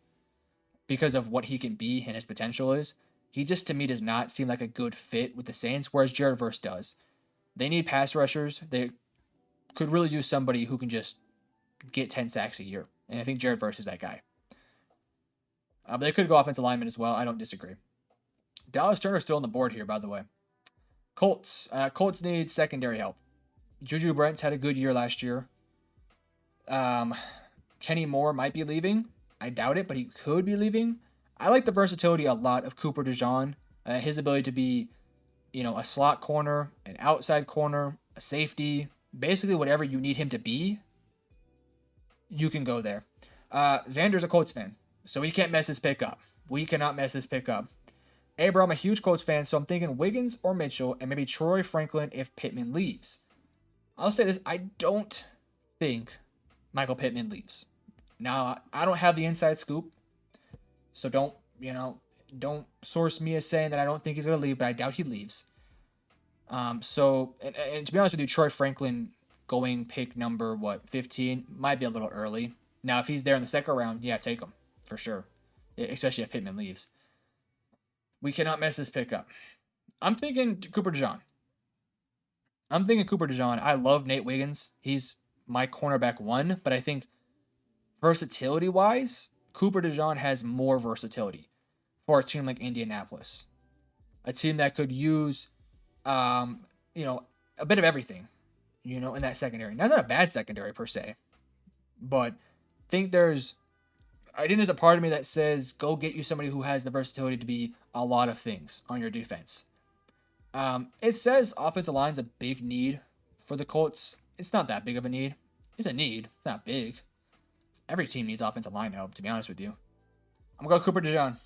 because of what he can be and his potential is. He just, to me, does not seem like a good fit with the Saints, whereas Jared Verse does. They need pass rushers. They could really use somebody who can just get 10 sacks a year. And I think Jared Verse is that guy. But they could go offensive lineman as well. I don't disagree. Dallas Turner still on the board here, by the way. Colts. Colts need secondary help. Juju Brents had a good year last year. Kenny Moore might be leaving. I doubt it, but he could be leaving. I like the versatility a lot of Cooper DeJean. His ability to be, a slot corner, an outside corner, a safety, basically whatever you need him to be, you can go there. Xander's a Colts fan, so we can't mess this pick up. We cannot mess this pick up. Bro, I'm a huge Colts fan, so I'm thinking Wiggins or Mitchell, and maybe Troy Franklin if Pittman leaves. I'll say this, I don't think Michael Pittman leaves. Now, I don't have the inside scoop, so don't source me as saying that I don't think he's going to leave, but I doubt he leaves. And to be honest with you, Troy Franklin going pick number, 15, might be a little early. Now, if he's there in the second round, yeah, take him, for sure, especially if Pittman leaves. We cannot mess this pick up. I'm thinking Cooper DeJean. I love Nate Wiggins. He's my cornerback 1, but I think versatility-wise, Cooper DeJean has more versatility for a team like Indianapolis. A team that could use, a bit of everything, in that secondary. That's not a bad secondary per se, but I think there's a part of me that says go get you somebody who has the versatility to be a lot of things on your defense. It says offensive line's a big need for the Colts. It's not that big of a need. It's a need. It's not big. Every team needs offensive line help, to be honest with you. I'm going to go Cooper DeJean.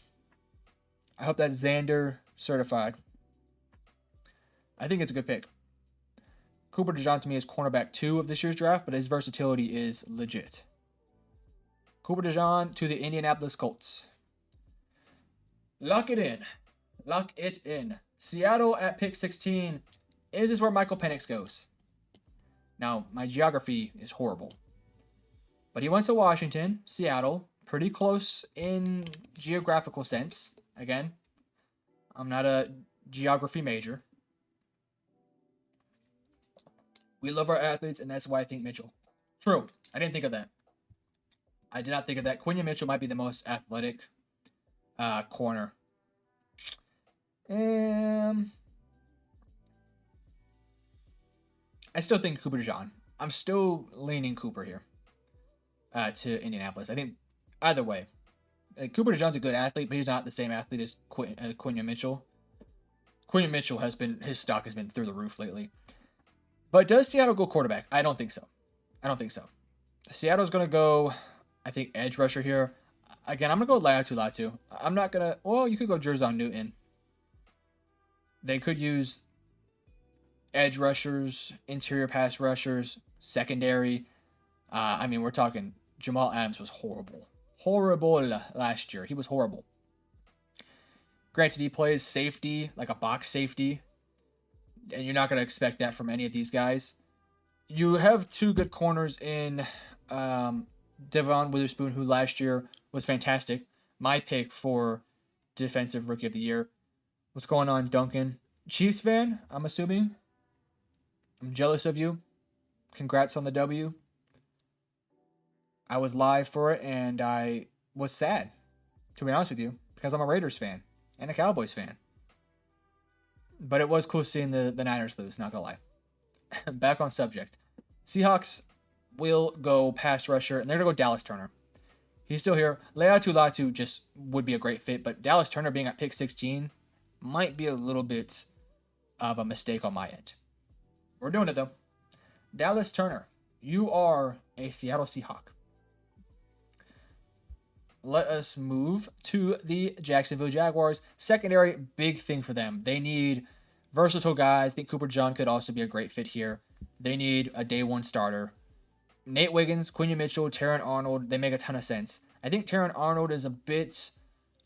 I hope that's Xander certified. I think it's a good pick. Cooper DeJean to me is cornerback 2 of this year's draft, but his versatility is legit. Cooper DeJean to the Indianapolis Colts. Lock it in. Seattle at pick 16. Is this where Michael Penix goes? Now, my geography is horrible. But he went to Washington, Seattle, pretty close in geographical sense. Again, I'm not a geography major. We love our athletes, and that's why I think Mitchell. True. I didn't think of that. I did not think of that. Quinion Mitchell might be the most athletic corner. I still think Cooper DeJean. I'm still leaning Cooper here to Indianapolis. I think either way. Cooper DeJean's a good athlete, but he's not the same athlete as Quinion Mitchell. Quinion Mitchell his stock has been through the roof lately. But does Seattle go quarterback? I don't think so. Seattle's going to go, I think, edge rusher here. Again, I'm going to go Leatu Latu. I'm not going to... Well, you could go Jerzon Newton. They could use edge rushers, interior pass rushers, secondary. We're talking Jamal Adams was horrible. Horrible last year. He was horrible. Granted, he plays safety, like a box safety. And you're not going to expect that from any of these guys. You have 2 good corners in Devon Witherspoon, who last year was fantastic. My pick for Defensive Rookie of the Year. What's going on, Duncan? Chiefs fan, I'm assuming. I'm jealous of you. Congrats on the W. I was live for it, and I was sad, to be honest with you, because I'm a Raiders fan and a Cowboys fan. But it was cool seeing the Niners lose, not gonna lie. Back on subject. Seahawks will go pass rusher, and they're gonna go Dallas Turner. He's still here. Leatu Latu just would be a great fit, but Dallas Turner being at pick 16 might be a little bit of a mistake on my end. We're doing it, though. Dallas Turner, you are a Seattle Seahawk. let us move to the Jacksonville Jaguars. Secondary, big thing for them. They need versatile guys. I think Cooper John could also be a great fit here. They need a day one starter. Nate Wiggins, Quinion Mitchell, Terron Arnold, they make a ton of sense. I think Terron Arnold is a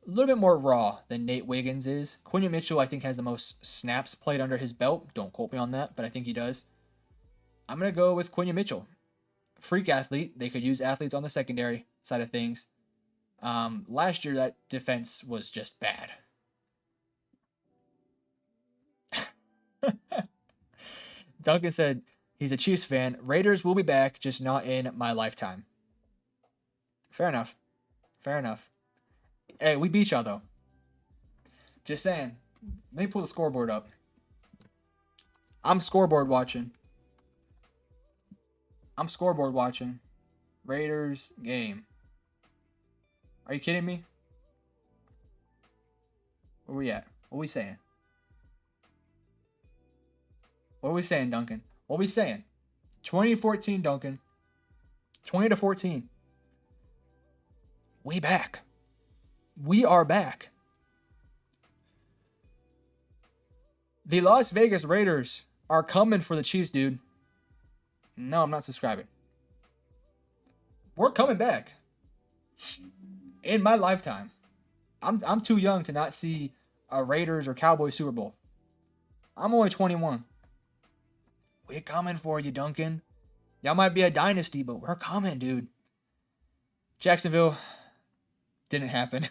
little bit more raw than Nate Wiggins is. Quinion Mitchell, I think, has the most snaps played under his belt. Don't quote me on that, but I think he does. I'm going to go with Quinion Mitchell. Freak athlete. They could use athletes on the secondary side of things. Last year, that defense was just bad. Duncan said he's a Chiefs fan. Raiders will be back, just not in my lifetime. Fair enough. Fair enough. Hey, we beat y'all, though. Just saying. Let me pull the scoreboard up. I'm scoreboard watching. Raiders game. Are you kidding me? Where we at? What are we saying? What are we saying, Duncan? What are we saying? 2014, Duncan. 20-14. We back. We are back. The Las Vegas Raiders are coming for the Chiefs, dude. No, I'm not subscribing. We're coming back. In my lifetime. I'm too young to not see a Raiders or Cowboys Super Bowl. I'm only 21. We're coming for you, Duncan. Y'all might be a dynasty, but we're coming, dude. Jacksonville didn't happen.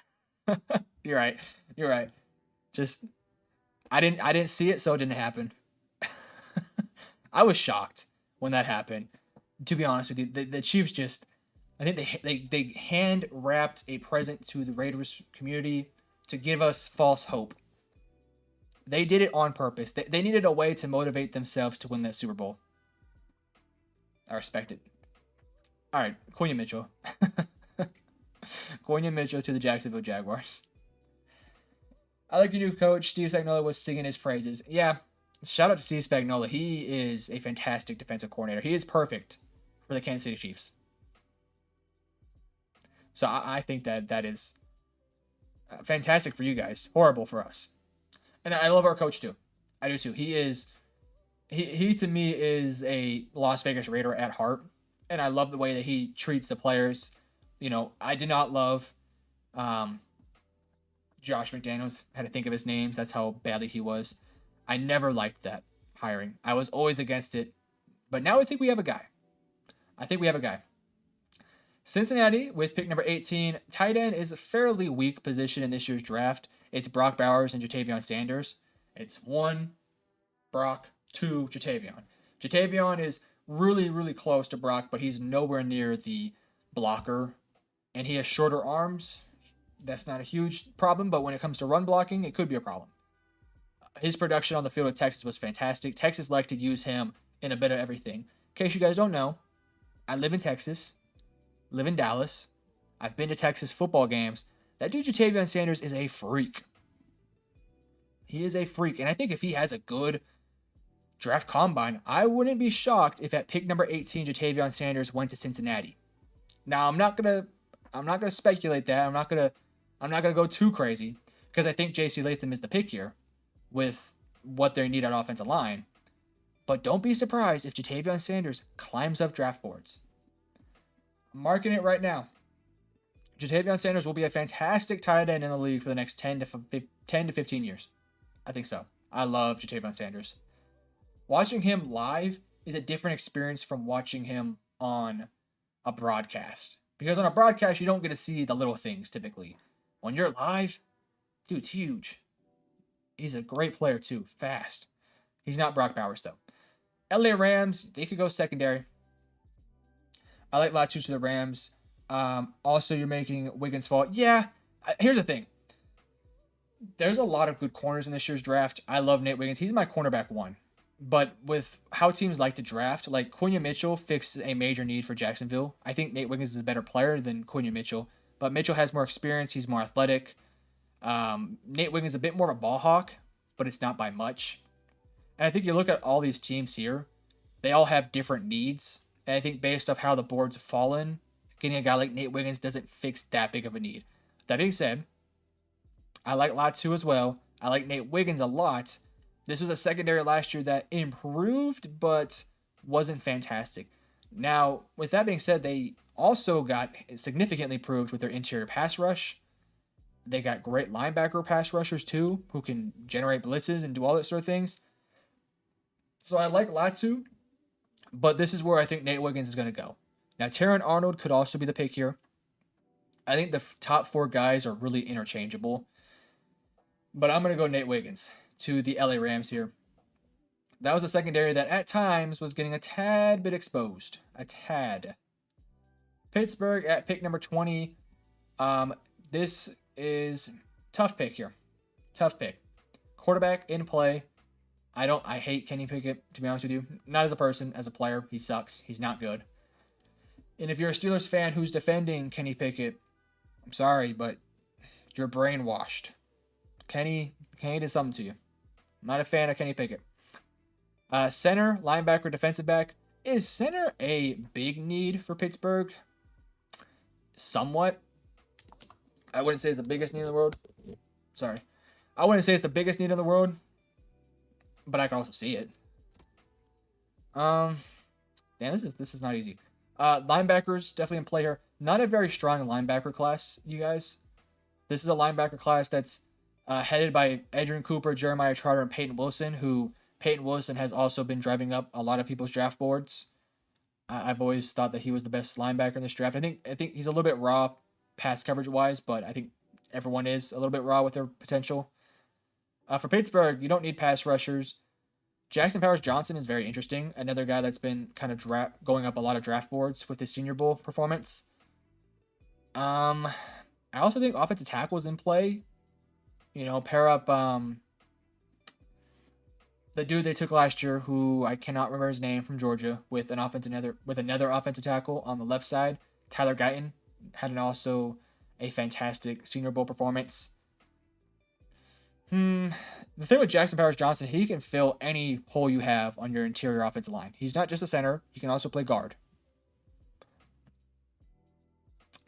You're right. Just I didn't see it, so it didn't happen. I was shocked when that happened. To be honest with you, the Chiefs just, I think they hand wrapped a present to the Raiders community to give us false hope. They did it on purpose. They needed a way to motivate themselves to win that Super Bowl. I respect it. All right, Quinion Mitchell. Quinion Mitchell to the Jacksonville Jaguars. I like your new coach. Steve Spagnuolo was singing his praises. Yeah, shout out to Steve Spagnuolo. He is a fantastic defensive coordinator. He is perfect for the Kansas City Chiefs. So I think that is fantastic for you guys. Horrible for us. And I love our coach too. I do too. He to me is a Las Vegas Raider at heart. And I love the way that he treats the players. You know, I did not love Josh McDaniels. I had to think of his names. That's how badly he was. I never liked that hiring. I was always against it. But now I think we have a guy. Cincinnati with pick number 18. Tight end is a fairly weak position in this year's draft. It's Brock Bowers and Jatavion Sanders. It's 1, Brock, 2, Jatavion. Jatavion is really, really close to Brock, but he's nowhere near the blocker. And he has shorter arms. That's not a huge problem, but when it comes to run blocking, it could be a problem. His production on the field at Texas was fantastic. Texas liked to use him in a bit of everything. In case you guys don't know, I live in Texas, live in Dallas. I've been to Texas football games. That dude Jatavion Sanders is a freak. He is a freak. And I think if he has a good draft combine, I wouldn't be shocked if at pick number 18, Jatavion Sanders went to Cincinnati. Now, I'm not gonna speculate that. I'm not gonna go too crazy because I think J.C. Latham is the pick here with what they need on offensive line. But don't be surprised if Jatavion Sanders climbs up draft boards. I'm marking it right now. Jatavion Sanders will be a fantastic tight end in the league for the next 10 to 15 years. I think so. I love Jatavion Sanders. Watching him live is a different experience from watching him on a broadcast. Because on a broadcast, you don't get to see the little things typically. When you're live, dude's huge. He's a great player too. Fast. He's not Brock Bowers though. LA Rams, they could go secondary. I like Latu to the Rams. Also, you're making Wiggins fall. Yeah, here's the thing. There's a lot of good corners in this year's draft. I love Nate Wiggins. He's my cornerback 1. But with how teams like to draft, like Quinion Mitchell fixed a major need for Jacksonville. I think Nate Wiggins is a better player than Quinion Mitchell. But Mitchell has more experience. He's more athletic. Nate Wiggins is a bit more of a ball hawk, but it's not by much. And I think you look at all these teams here, they all have different needs. And I think based off how the boards have fallen, getting a guy like Nate Wiggins doesn't fix that big of a need. That being said, I like Latu as well. I like Nate Wiggins a lot. This was a secondary last year that improved, but wasn't fantastic. Now, with that being said, they also got significantly improved with their interior pass rush. They got great linebacker pass rushers too, who can generate blitzes and do all that sort of things. So I like Latu, but this is where I think Nate Wiggins is going to go. Now, Terran Arnold could also be the pick here. I think the top 4 guys are really interchangeable. But I'm going to go Nate Wiggins to the LA Rams here. That was a secondary that at times was getting a tad bit exposed. A tad. Pittsburgh at pick number 20. This is tough pick here. Tough pick. Quarterback in play. I hate Kenny Pickett, to be honest with you. Not as a person, as a player. He sucks. He's not good. And if you're a Steelers fan who's defending Kenny Pickett, I'm sorry, but you're brainwashed. Kenny did something to you. I'm not a fan of Kenny Pickett. Center, linebacker, defensive back. Is center a big need for Pittsburgh? Somewhat. I wouldn't say it's the biggest need in the world. Sorry. I wouldn't say it's the biggest need in the world, but I can also see it. Damn, this is not easy. Linebackers definitely in play here. Not a very strong linebacker class, you guys. This is a linebacker class that's headed by Adrian Cooper, Jeremiah Trotter, and Peyton Wilson, who Peyton Wilson has also been driving up a lot of people's draft boards. I've always thought that he was the best linebacker in this draft. I think he's a little bit raw pass coverage wise, but I think everyone is a little bit raw with their potential. For Pittsburgh, you don't need pass rushers. Jackson Powers Johnson is very interesting. Another guy that's been kind of going up a lot of draft boards with his Senior Bowl performance. I also think offensive tackle is in play. You know, pair up the dude they took last year, who I cannot remember his name, from Georgia, with another offensive tackle on the left side. Tyler Guyton had also a fantastic Senior Bowl performance. The thing with Jackson Powers Johnson, he can fill any hole you have on your interior offensive line. He's not just a center; he can also play guard.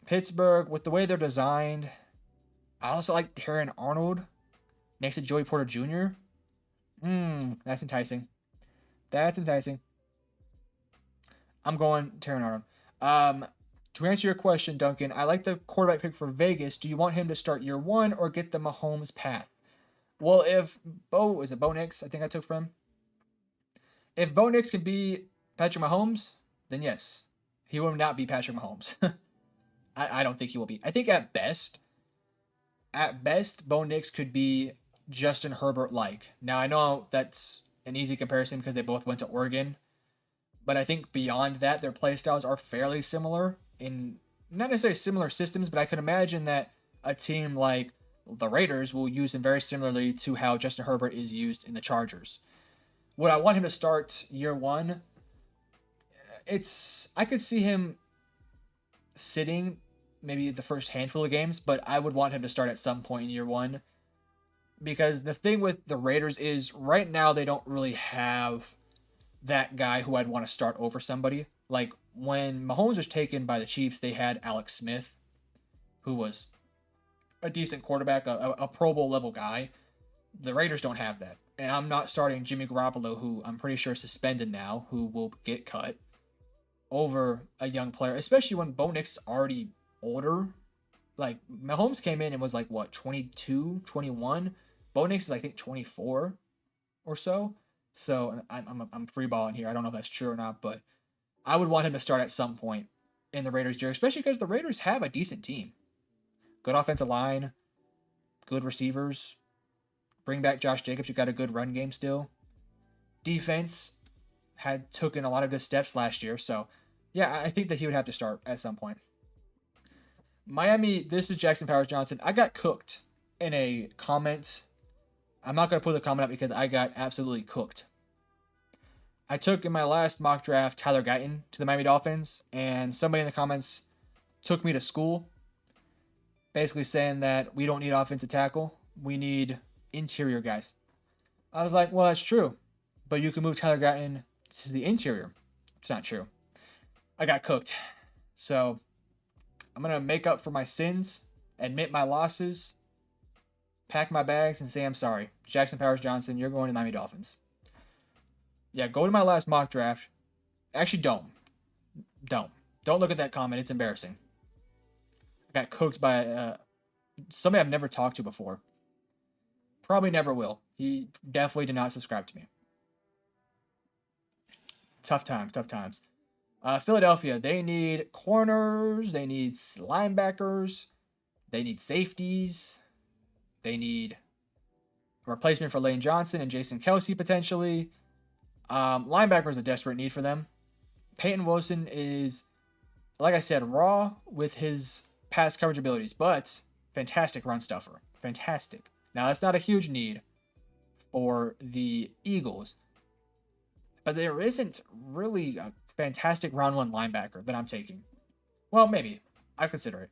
Pittsburgh, with the way they're designed, I also like Terran Arnold next to Joey Porter Jr. That's enticing. That's enticing. I'm going Terran Arnold. To answer your question, Duncan, I like the quarterback pick for Vegas. Do you want him to start year 1 or get the Mahomes path? Well, if Bo Nix, I think I took from. If Bo Nix can be Patrick Mahomes, then yes. He will not be Patrick Mahomes. I don't think he will be. I think at best, Bo Nix could be Justin Herbert-like. Now, I know that's an easy comparison because they both went to Oregon. But I think beyond that, their play styles are fairly similar in not necessarily similar systems, but I could imagine that a team like the Raiders will use him very similarly to how Justin Herbert is used in the Chargers. Would I want him to start year 1? I could see him sitting maybe the first handful of games, but I would want him to start at some point in year 1. Because the thing with the Raiders is right now they don't really have that guy who I'd want to start over somebody. Like when Mahomes was taken by the Chiefs, they had Alex Smith, who was a decent quarterback, a Pro Bowl level guy. The Raiders don't have that. And I'm not starting Jimmy Garoppolo, who I'm pretty sure is suspended now, who will get cut, over a young player, especially when Bo Nix is already older. Like, Mahomes came in and was like, what, 22, 21? Bo Nix is, I think, 24 or so. So I'm freeballing here. I don't know if that's true or not, but I would want him to start at some point in the Raiders' year, especially because the Raiders have a decent team. Good offensive line, good receivers. Bring back Josh Jacobs. You've got a good run game still. Defense had taken a lot of good steps last year. So, yeah, I think that he would have to start at some point. Miami, this is Jackson Powers Johnson. I got cooked in a comment. I'm not going to put the comment up because I got absolutely cooked. I took in my last mock draft Tyler Guyton to the Miami Dolphins, and somebody in the comments took me to school, basically saying that we don't need offensive tackle. We need interior guys. I was like, well, that's true, but you can move Tyler Guyton to the interior. It's not true. I got cooked. So I'm going to make up for my sins, admit my losses, pack my bags, and say I'm sorry. Jackson Powers Johnson, you're going to Miami Dolphins. Yeah, go to my last mock draft. Actually, don't. Don't look at that comment. It's embarrassing. I got cooked by somebody I've never talked to before. Probably never will. He definitely did not subscribe to me. Tough times. Philadelphia, they need corners, they need linebackers, they need safeties, they need a replacement for Lane Johnson and Jason Kelsey potentially. Linebacker is a desperate need for them. Peyton Wilson is, like I said, raw with his pass coverage abilities, but fantastic run stuffer. Fantastic. Now, that's not a huge need for the Eagles, but there isn't really a fantastic round one linebacker that I'm taking. Well, maybe. I consider it.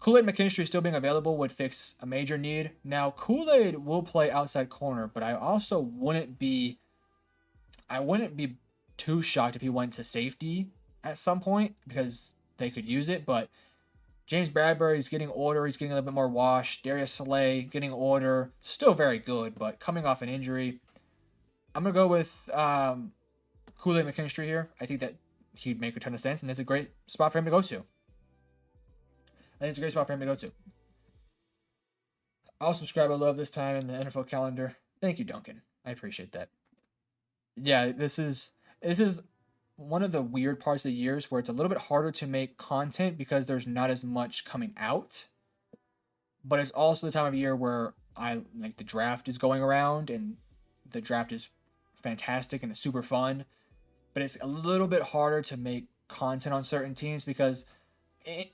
Kool-Aid McKinstry still being available would fix a major need. Now, Kool-Aid will play outside corner, but I also wouldn't be too shocked if he went to safety at some point because they could use it. But James Bradbury's getting older. He's getting a little bit more washed. Darius Slay getting older. Still very good, but coming off an injury. I'm going to go with Kool-Aid McKinstry here. I think that he'd make a ton of sense, and it's a great spot for him to go to. I'll subscribe. I love this time in the NFL calendar. Thank you, Duncan. I appreciate that. Yeah, this is one of the weird parts of the years where it's a little bit harder to make content because there's not as much coming out. But it's also the time of year where the draft is going around, and the draft is fantastic and it's super fun. But it's a little bit harder to make content on certain teams because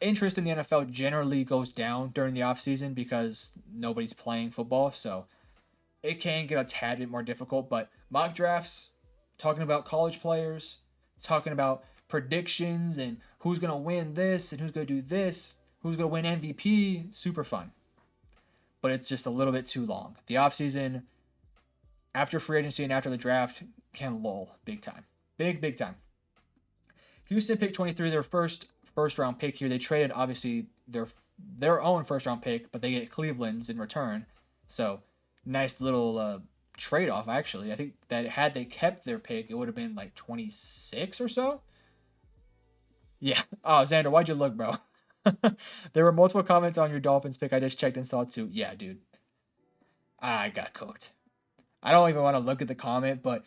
interest in the NFL generally goes down during the offseason because nobody's playing football. So it can get a tad bit more difficult. But mock drafts, talking about college players, talking about predictions and who's going to win this and who's going to do this, who's going to win MVP, super fun. But it's just a little bit too long. The offseason, after free agency and after the draft, can lull big time. Big time. Houston picked 23, their first round pick here. They traded, obviously, their own first round pick, but they get Cleveland's in return. So, nice little trade-off, actually. I think that had they kept their pick, it would have been like 26 or so. Yeah. Oh, Xander, why'd you look, bro? There were multiple comments on your Dolphins pick. I just checked and saw it too. Yeah, dude. I got cooked. I don't even want to look at the comment, but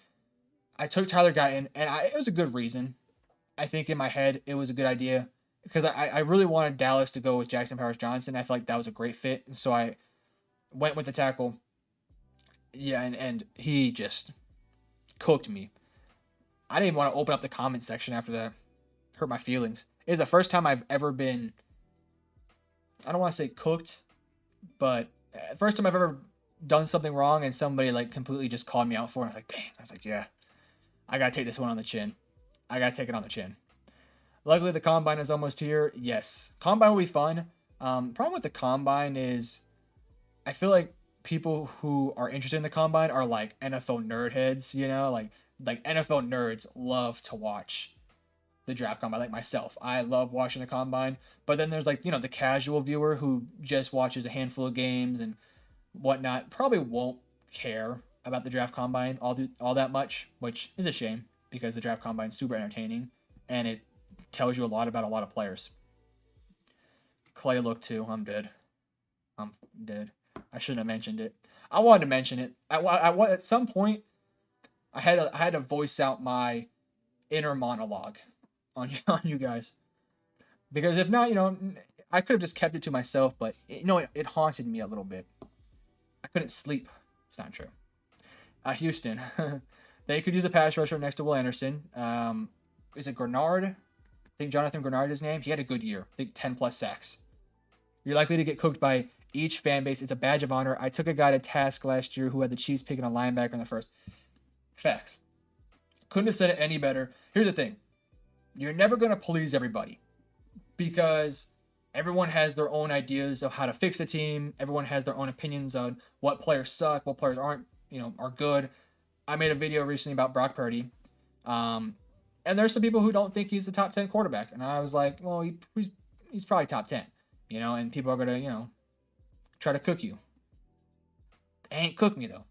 I took Tyler Guyton, and it was a good reason. I think in my head, it was a good idea because I really wanted Dallas to go with Jackson Powers Johnson. I felt like that was a great fit. And so I went with the tackle. Yeah, and he just cooked me. I didn't even want to open up the comment section after that. Hurt my feelings. It was the first time I've ever been, I don't want to say cooked, but first time I've ever done something wrong and somebody like completely just called me out for it. I was like, dang. I was like, yeah, I got to take this one on the chin. I got to take it on the chin. Luckily, the Combine is almost here. Yes. Combine will be fun. Problem with the Combine is I feel like people who are interested in the Combine are like NFL nerd heads, you know? Like NFL nerds love to watch the draft Combine, like myself. I love watching the Combine. But then there's like, you know, the casual viewer who just watches a handful of games and whatnot. Probably won't care about the draft Combine all that much, which is a shame because the draft Combine is super entertaining and it tells you a lot about a lot of players. Clay look too. I'm dead. I shouldn't have mentioned it. I wanted to mention it. At some point, I had to voice out my inner monologue on you guys, because if not, you know, I could have just kept it to myself. But you know, it haunted me a little bit. I couldn't sleep. It's not true. Houston, they could use a pass rusher next to Will Anderson. Is it Grenard? I think Jonathan Grenard is his name. He had a good year. I think 10 plus sacks. You're likely to get cooked by each fan base. It's a badge of honor. I took a guy to task last year who had the Chiefs picking a linebacker in the first. Facts. Couldn't have said it any better. Here's the thing. You're never going to please everybody because everyone has their own ideas of how to fix a team. Everyone has their own opinions on what players suck, what players aren't, you know, are good. I made a video recently about Brock Purdy. And there's some people who don't think he's a top 10 quarterback. And I was like, well, he's probably top 10, and people are going to, try to cook you. They ain't cook me, though.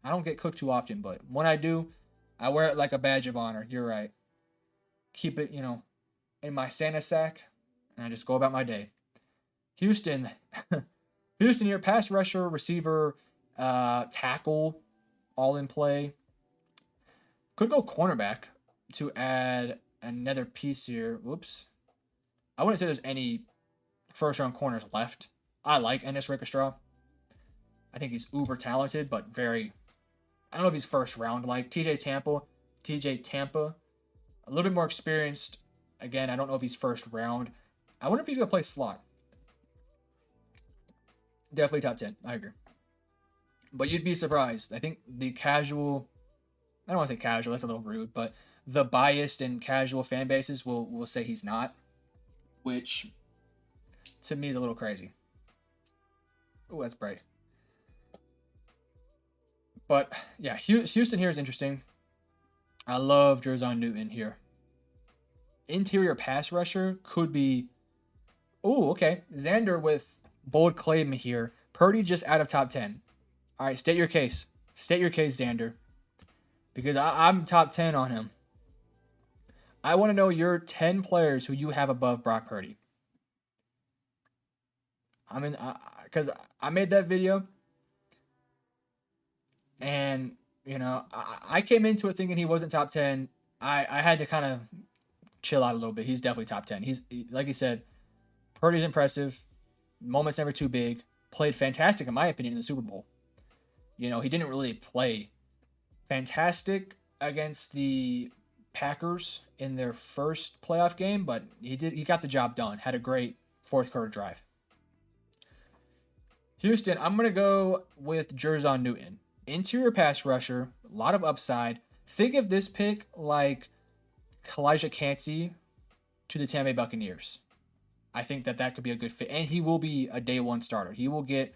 I don't get cooked too often, but when I do, I wear it like a badge of honor. You're right. Keep it, in my Santa sack, and I just go about my day. Houston. Houston here, pass rusher, receiver, tackle, all in play. Could go cornerback to add another piece here. Whoops. I wouldn't say there's any first-round corners left. I like Ennis Rickerstraw. I think he's uber talented, but very... I don't know if he's first round like TJ Tampa. A little bit more experienced. Again, I don't know if he's first round. I wonder if he's going to play slot. Definitely top 10. I agree. But you'd be surprised. I think the casual... I don't want to say casual. That's a little rude. But the biased and casual fan bases will say he's not. Which, to me, is a little crazy. Oh, that's bright. But, yeah, Houston here is interesting. I love Jerzon Newton here. Interior pass rusher could be... Oh, okay. Xander with bold claim here. Purdy just out of top 10. All right, state your case. State your case, Xander. Because I'm top 10 on him. I want to know your 10 players who you have above Brock Purdy. Because I made that video. And, I came into it thinking he wasn't top 10. I had to kind of chill out a little bit. He's definitely top 10. Like you said, Purdy's impressive. Moment's never too big. Played fantastic, in my opinion, in the Super Bowl. He didn't really play fantastic against the Packers in their first playoff game, but he got the job done. Had a great fourth quarter drive. Houston, I'm going to go with Jerzon Newton. Interior pass rusher, a lot of upside. Think of this pick like Kalijah Kancey to the Tampa Bay Buccaneers. I think that could be a good fit. And he will be a day one starter. He will get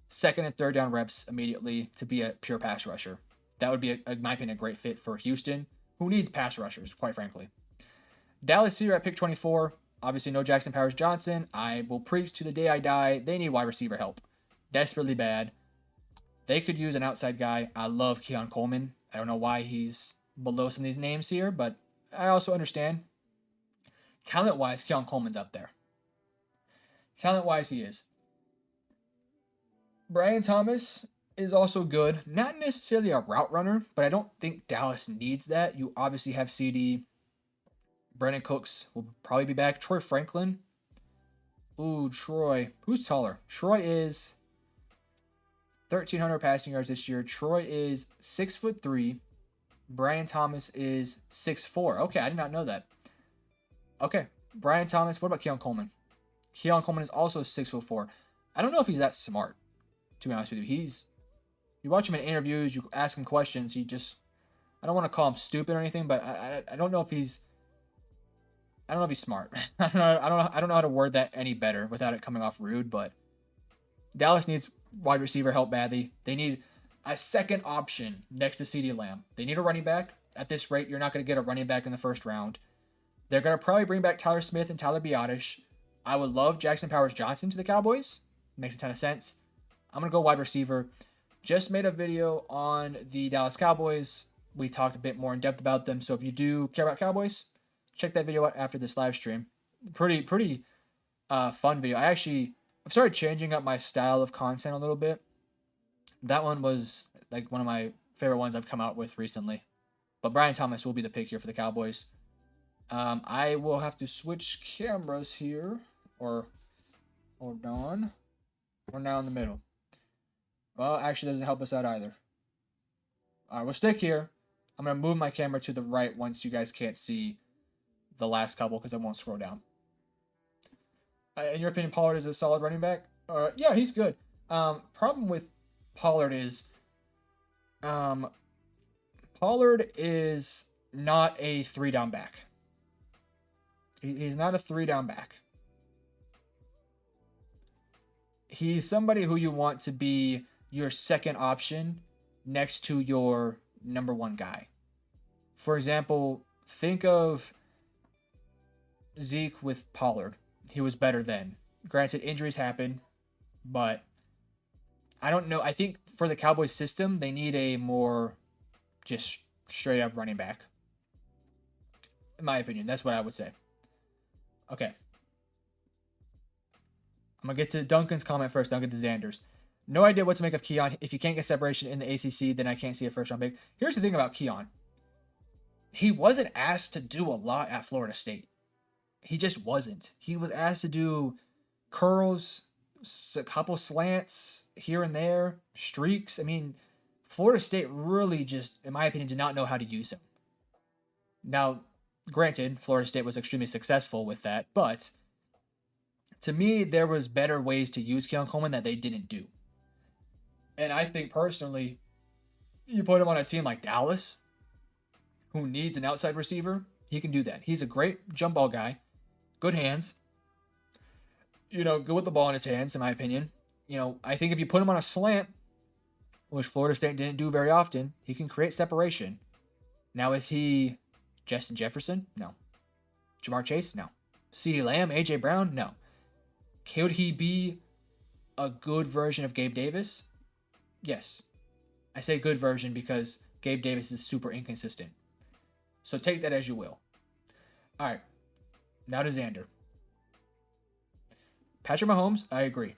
second and third down reps immediately to be a pure pass rusher. That would be, in my opinion, a great fit for Houston, who needs pass rushers, quite frankly. Dallas here at pick 24. Obviously, no Jackson Powers Johnson. I will preach to the day I die. They need wide receiver help. Desperately bad. They could use an outside guy. I love Keon Coleman. I don't know why he's below some of these names here, but I also understand. Talent-wise, Keon Coleman's up there. Talent-wise, he is. Brian Thomas is also good. Not necessarily a route runner, but I don't think Dallas needs that. You obviously have CD. Brandon Cooks will probably be back. Troy Franklin. Ooh, Troy. Who's taller? Troy is 1,300 passing yards this year. Troy is 6'3". Brian Thomas is 6'4". Okay, I did not know that. Okay, Brian Thomas. What about Keon Coleman? Keon Coleman is also 6'4". I don't know if he's that smart, to be honest with you. You watch him in interviews, you ask him questions, I don't want to call him stupid or anything, but I don't know if he's smart. I don't know how to word that any better without it coming off rude, but Dallas needs wide receiver help badly. They need a second option next to CeeDee Lamb. They need a running back. At this rate, you're not going to get a running back in the first round. They're going to probably bring back Tyler Smith and Tyler Biadasz. I would love Jackson Powers Johnson to the Cowboys. Makes a ton of sense. I'm going to go wide receiver. Just made a video on the Dallas Cowboys. We talked a bit more in depth about them. So if you do care about Cowboys, check that video out after this live stream. Pretty fun video. I've started changing up my style of content a little bit. That one was like one of my favorite ones I've come out with recently. But Brian Thomas will be the pick here for the Cowboys. I will have to switch cameras here. Or hold on. We're now in the middle. Well, actually doesn't help us out either. Alright, we'll stick here. I'm going to move my camera to the right once you guys can't see the last couple because I won't scroll down. In your opinion, Pollard is a solid running back? Yeah, he's good. Problem with Pollard is Pollard is not a 3-down back. He's not a 3-down back. He's somebody who you want to be your second option next to your number one guy. For example, think of Zeke with Pollard. he was better then. Granted, injuries happen, but I don't know. I think for the Cowboys system, they need a more just straight up running back. In my opinion, that's what I would say. Okay. I'm going to get to Duncan's comment first, then I'll get to Xander's. No idea what to make of Keon. If you can't get separation in the ACC, then I can't see a first round pick. Here's the thing about Keon. He wasn't asked to do a lot at Florida State. He just wasn't. He was asked to do curls, a couple slants here and there, streaks. I mean, Florida State really just, in my opinion, did not know how to use him. Now, granted, Florida State was extremely successful with that, but to me, there was better ways to use Keon Coleman that they didn't do. And I think personally, you put him on a team like Dallas, who needs an outside receiver, he can do that. He's a great jump ball guy, good hands, good with the ball in his hands, in my opinion. I think if you put him on a slant, which Florida State didn't do very often, he can create separation. Now, is he Justin Jefferson? No. Jamar Chase? No. CeeDee Lamb? A.J. Brown? No. Could he be a good version of Gabe Davis? Yes. I say good version because Gabe Davis is super inconsistent. So take that as you will. All right. Now to Xander. Patrick Mahomes, I agree.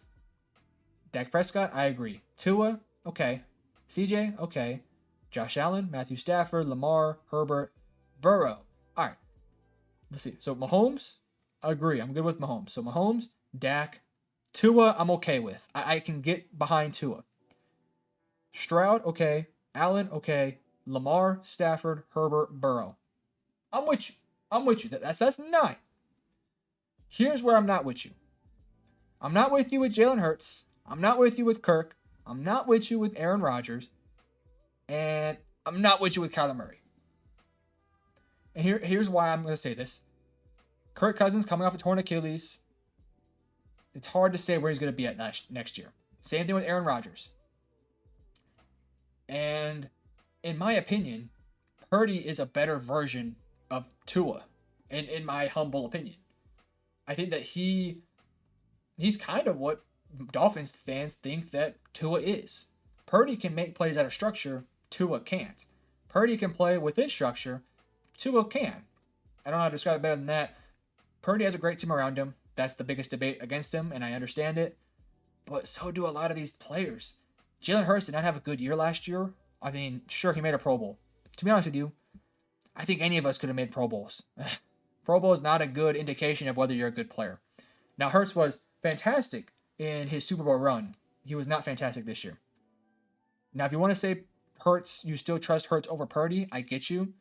Dak Prescott, I agree. Tua, okay. CJ, okay. Josh Allen, Matthew Stafford, Lamar, Herbert, Burrow. All right. Let's see. So Mahomes, I agree. I'm good with Mahomes. So Mahomes, Dak, Tua, I'm okay with. I can get behind Tua. Stroud, okay. Allen, okay. Lamar, Stafford, Herbert, Burrow. I'm with you. That's 9. Here's where I'm not with you. I'm not with you with Jalen Hurts. I'm not with you with Kirk. I'm not with you with Aaron Rodgers. And I'm not with you with Kyler Murray. And here's why I'm going to say this. Kirk Cousins coming off a torn Achilles. It's hard to say where he's going to be at next year. Same thing with Aaron Rodgers. And in my opinion, Purdy is a better version of Tua, in my humble opinion. I think that he's kind of what Dolphins fans think that Tua is. Purdy can make plays out of structure, Tua can't. Purdy can play within structure, Tua can. I don't know how to describe it better than that. Purdy has a great team around him. That's the biggest debate against him, and I understand it. But so do a lot of these players. Jalen Hurts did not have a good year last year. I mean, sure, he made a Pro Bowl. To be honest with you, I think any of us could have made Pro Bowls. Pro Bowl is not a good indication of whether you're a good player. Now, Hurts was fantastic in his Super Bowl run. He was not fantastic this year. Now, if you want to say Hurts, you still trust Hurts over Purdy, I get you.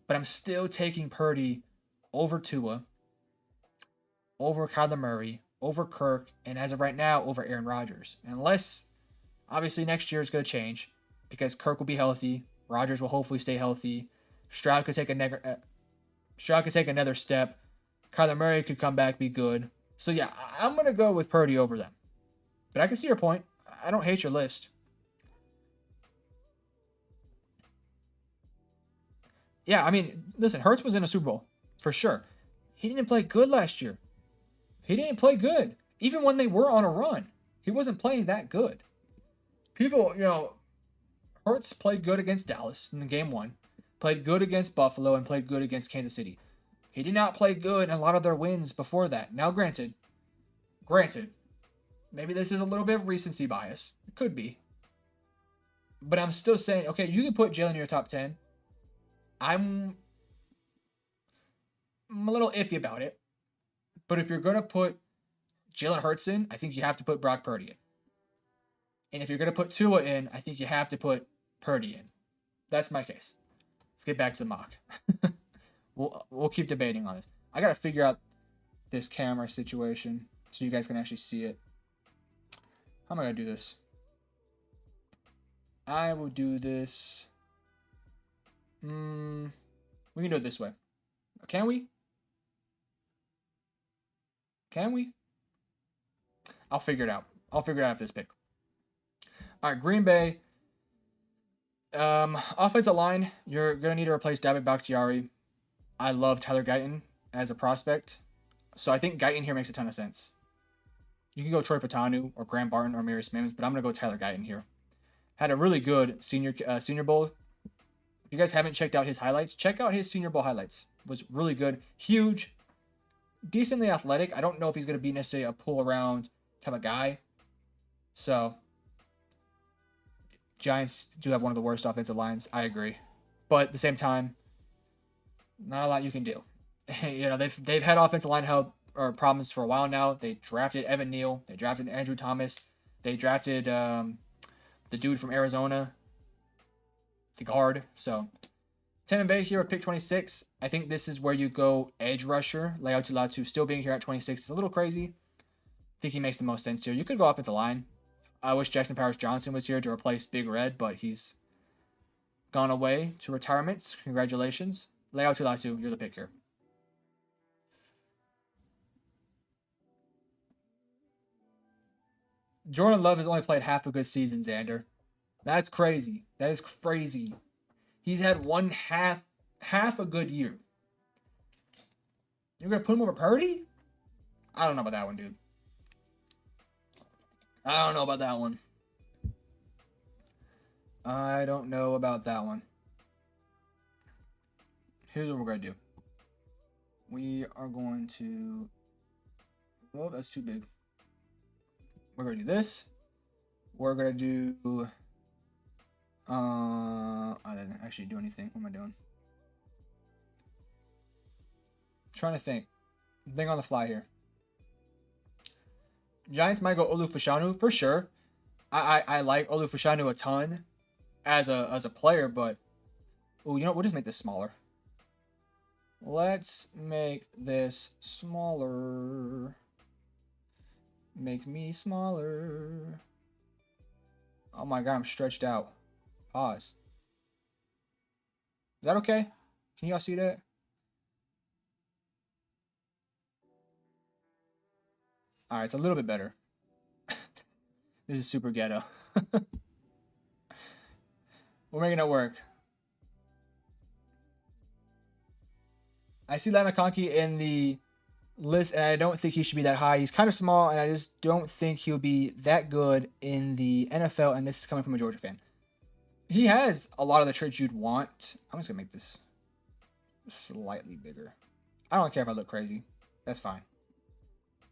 But I'm still taking Purdy over Tua, over Kyler Murray, over Kirk, and as of right now, over Aaron Rodgers. Unless, obviously, next year is going to change because Kirk will be healthy. Rodgers will hopefully stay healthy. Stroud could take another step. Kyler Murray could come back, be good. So, yeah, I'm going to go with Purdy over them. But I can see your point. I don't hate your list. Yeah, I mean, listen, Hurts was in a Super Bowl, for sure. He didn't play good last year. He didn't play good. Even when they were on a run, he wasn't playing that good. People, Hurts played good against Dallas in the game 1, played good against Buffalo, and played good against Kansas City. He did not play good in a lot of their wins before that. Now, granted, maybe this is a little bit of recency bias. It could be. But I'm still saying, okay, you can put Jalen in your top 10. I'm a little iffy about it. But if you're going to put Jalen Hurts in, I think you have to put Brock Purdy in. And if you're going to put Tua in, I think you have to put Purdy in. That's my case. Let's get back to the mock. We'll keep debating on this. I got to figure out this camera situation so you guys can actually see it. How am I going to do this? I will do this. We can do it this way. Can we? Can we? I'll figure it out. I'll figure it out after this pick. All right, Green Bay. Offensive line, you're going to need to replace David Bakhtiari. I love Tyler Guyton as a prospect. So I think Guyton here makes a ton of sense. You can go Troy Patanu or Graham Barton or Marius Mims, but I'm gonna go Tyler Guyton here. Had a really good Senior Bowl. If you guys haven't checked out his highlights, check out his Senior Bowl highlights. Was really good, huge, decently athletic. I don't know if he's gonna be necessarily a pull around type of guy. So Giants do have one of the worst offensive lines. I agree, but at the same time, not a lot you can do. They've had offensive line help or problems for a while now. They drafted Evan Neal. They drafted Andrew Thomas. They drafted the dude from Arizona, the guard. So Bay here at pick 26. I think this is where you go edge rusher. Laiatu Latu still being here at 26 is a little crazy. I think he makes the most sense here. You could go offensive line. I wish Jackson Powers Johnson was here to replace Big Red, but he's gone away to retirement. Congratulations. Laiatu Latu, you're the pick here. Jordan Love has only played half a good season, Xander. That's crazy. That is crazy. He's had one half a good year. You're gonna put him over Purdy? I don't know about that one, dude. I don't know about that one. I don't know about that one. Here's what we're gonna do. We are going to. Oh, that's too big. We're gonna do this. We're gonna do. I didn't actually do anything. What am I doing? Trying to think. Think on the fly here. Giants might go Olu Fashanu for sure. I like Olu Fashanu a ton as a player, but oh, you know, we'll just make this smaller. Let's make this smaller. Make me smaller. Oh my god, I'm stretched out. Pause. Is that okay? Can y'all see that? Alright, it's a little bit better. This is super ghetto. We're making it work. I see Ladd McConkey in the list, and I don't think he should be that high. He's kind of small, and I just don't think he'll be that good in the NFL, and this is coming from a Georgia fan. He has a lot of the traits you'd want. I'm just going to make this slightly bigger. I don't care if I look crazy. That's fine.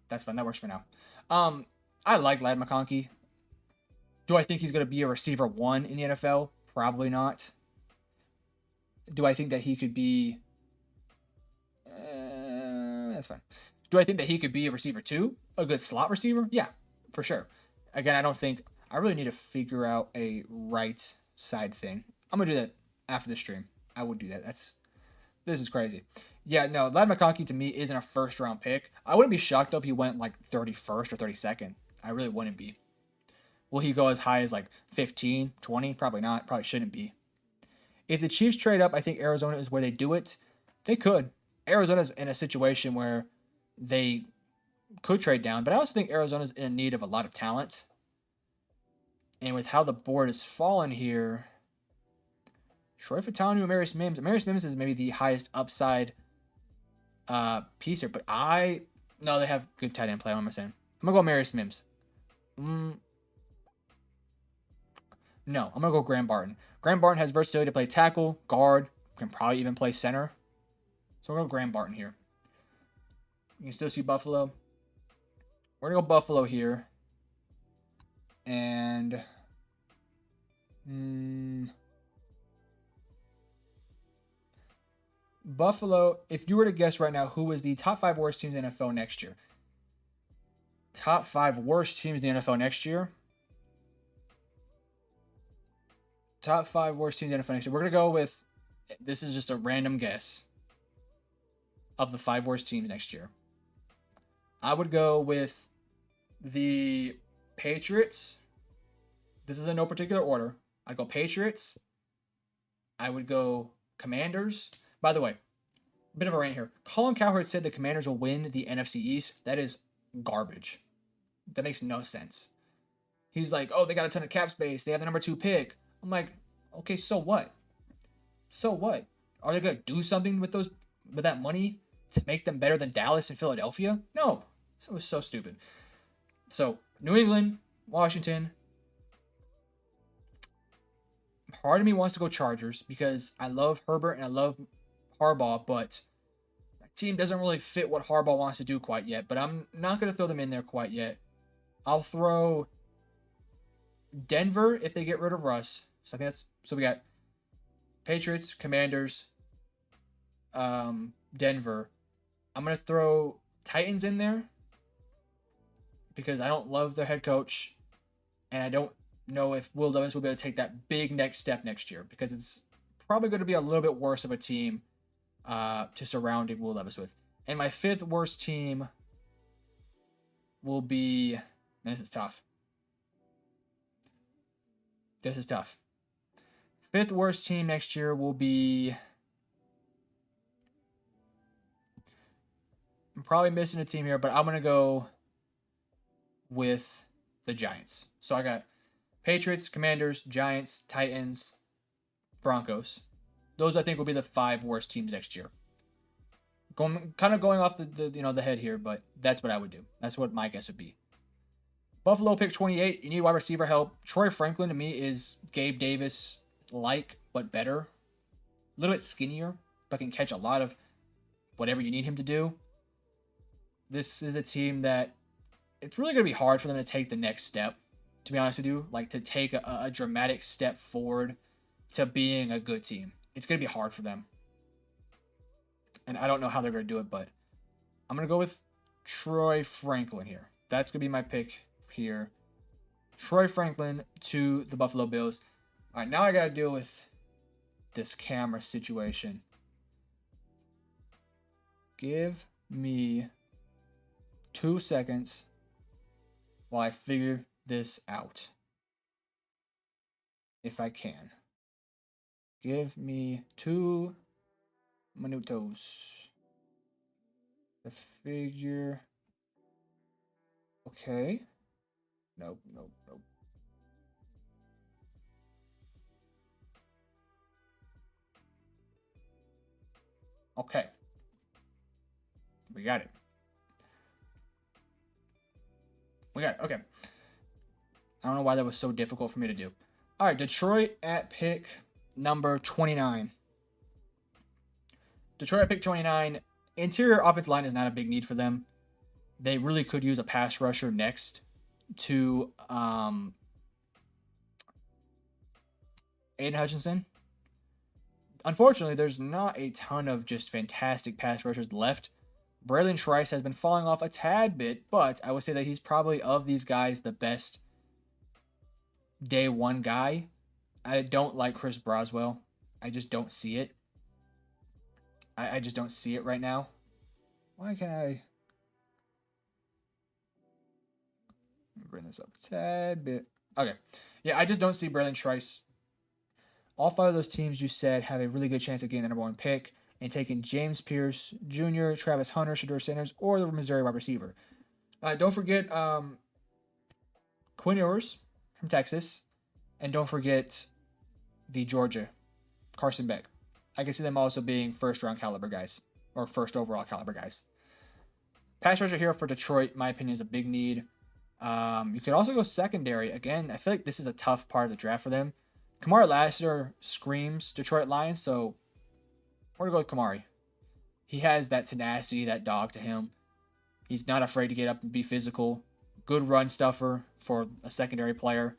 That's fine. That works for now. I like Ladd McConkey. Do I think he's going to be a receiver 1 in the NFL? Probably not. Do I think that he could be... that's fine. Do I think that he could be a receiver 2? A good slot receiver? Yeah, for sure. Again, I don't think... I really need to figure out a right side thing. I'm going to do that after the stream. I would do that. This is crazy. Yeah, no, Ladd McConkey to me isn't a first round pick. I wouldn't be shocked though if he went like 31st or 32nd. I really wouldn't be. Will he go as high as like 15, 20? Probably not. Probably shouldn't be. If the Chiefs trade up, I think Arizona is where they do it. They could. Arizona's in a situation where they could trade down, but I also think Arizona's in need of a lot of talent. And with how the board has fallen here, Troy Fautanu and Marius Mims. Marius Mims is maybe the highest upside piece here, but no, they have good tight end play. What am I saying? I'm gonna go Marius Mims. No, I'm gonna go Graham Barton. Graham Barton has versatility to play tackle, guard, can probably even play center. So we're gonna go Graham Barton here. You can still see Buffalo. We're gonna go Buffalo here. And Buffalo, if you were to guess right now who is the top 5 worst teams in the NFL next year. Top 5 worst teams in the NFL next year. Top 5 worst teams in the NFL next year. We're going to go with, this is just a random guess of the 5 worst teams next year. I would go with the Patriots. This is in no particular order. I'd go Patriots. I would go Commanders. By the way, bit of a rant here. Colin Cowherd said the Commanders will win the NFC East. That is garbage. That makes no sense. He's like, oh, they got a ton of cap space. They have the number 2 pick. I'm like, okay, so what? So what? Are they gonna do something with that money? to make them better than Dallas and Philadelphia? No. It was so stupid. So, New England, Washington. Part of me wants to go Chargers because I love Herbert and I love Harbaugh, but that team doesn't really fit what Harbaugh wants to do quite yet. But I'm not going to throw them in there quite yet. I'll throw Denver if they get rid of Russ. So I think that's so we got Patriots, Commanders, Denver. I'm gonna throw Titans in there because I don't love their head coach, and I don't know if Will Levis will be able to take that big next step next year because it's probably going to be a little bit worse of a team to surround Will Levis with. And my fifth worst team will be. Man, this is tough. This is tough. Fifth worst team next year will be. I'm probably missing a team here, but I'm going to go with the Giants. So I got Patriots, Commanders, Giants, Titans, Broncos. Those I think will be the 5 worst teams next year. Going off the head here, but that's what I would do. That's what my guess would be. Buffalo pick 28. You need wide receiver help. Troy Franklin to me is Gabe Davis like, but better. A little bit skinnier, but can catch a lot of whatever you need him to do. This is a team that it's really going to be hard for them to take the next step, to be honest with you. Like, to take a dramatic step forward to being a good team. It's going to be hard for them. And I don't know how they're going to do it, but I'm going to go with Troy Franklin here. That's going to be my pick here. Troy Franklin to the Buffalo Bills. All right, now I got to deal with this camera situation. Give me 2 seconds while I figure this out. If I can. Give me 2 minutos to figure. Okay. Nope. Okay. We got it. Okay. I don't know why that was so difficult for me to do. All right, Detroit at pick number 29. Detroit at pick 29. Interior offensive line is not a big need for them. They really could use a pass rusher next to Aiden Hutchinson. Unfortunately, there's not a ton of just fantastic pass rushers left. Braylon Trice has been falling off a tad bit, but I would say that he's probably, of these guys, the best day one guy. I don't like Chris Broswell. I just don't see it. I just don't see it right now. Why can't I bring this up a tad bit? Okay. Yeah, I just don't see Braylon Trice. All 5 of those teams you said have a really good chance of getting the number 1 pick and taking James Pierce Jr., Travis Hunter, Shedeur Sanders, or the Missouri wide receiver. Don't forget Quinn Ewers from Texas. And don't forget the Georgia, Carson Beck. I can see them also being first-round caliber guys, or first overall caliber guys. Pass rusher here for Detroit, in my opinion, is a big need. You could also go secondary. Again, I feel like this is a tough part of the draft for them. Kamari Lassiter screams Detroit Lions, so we're going to go with Kamari. He has that tenacity, that dog to him. He's not afraid to get up and be physical. Good run stuffer for a secondary player.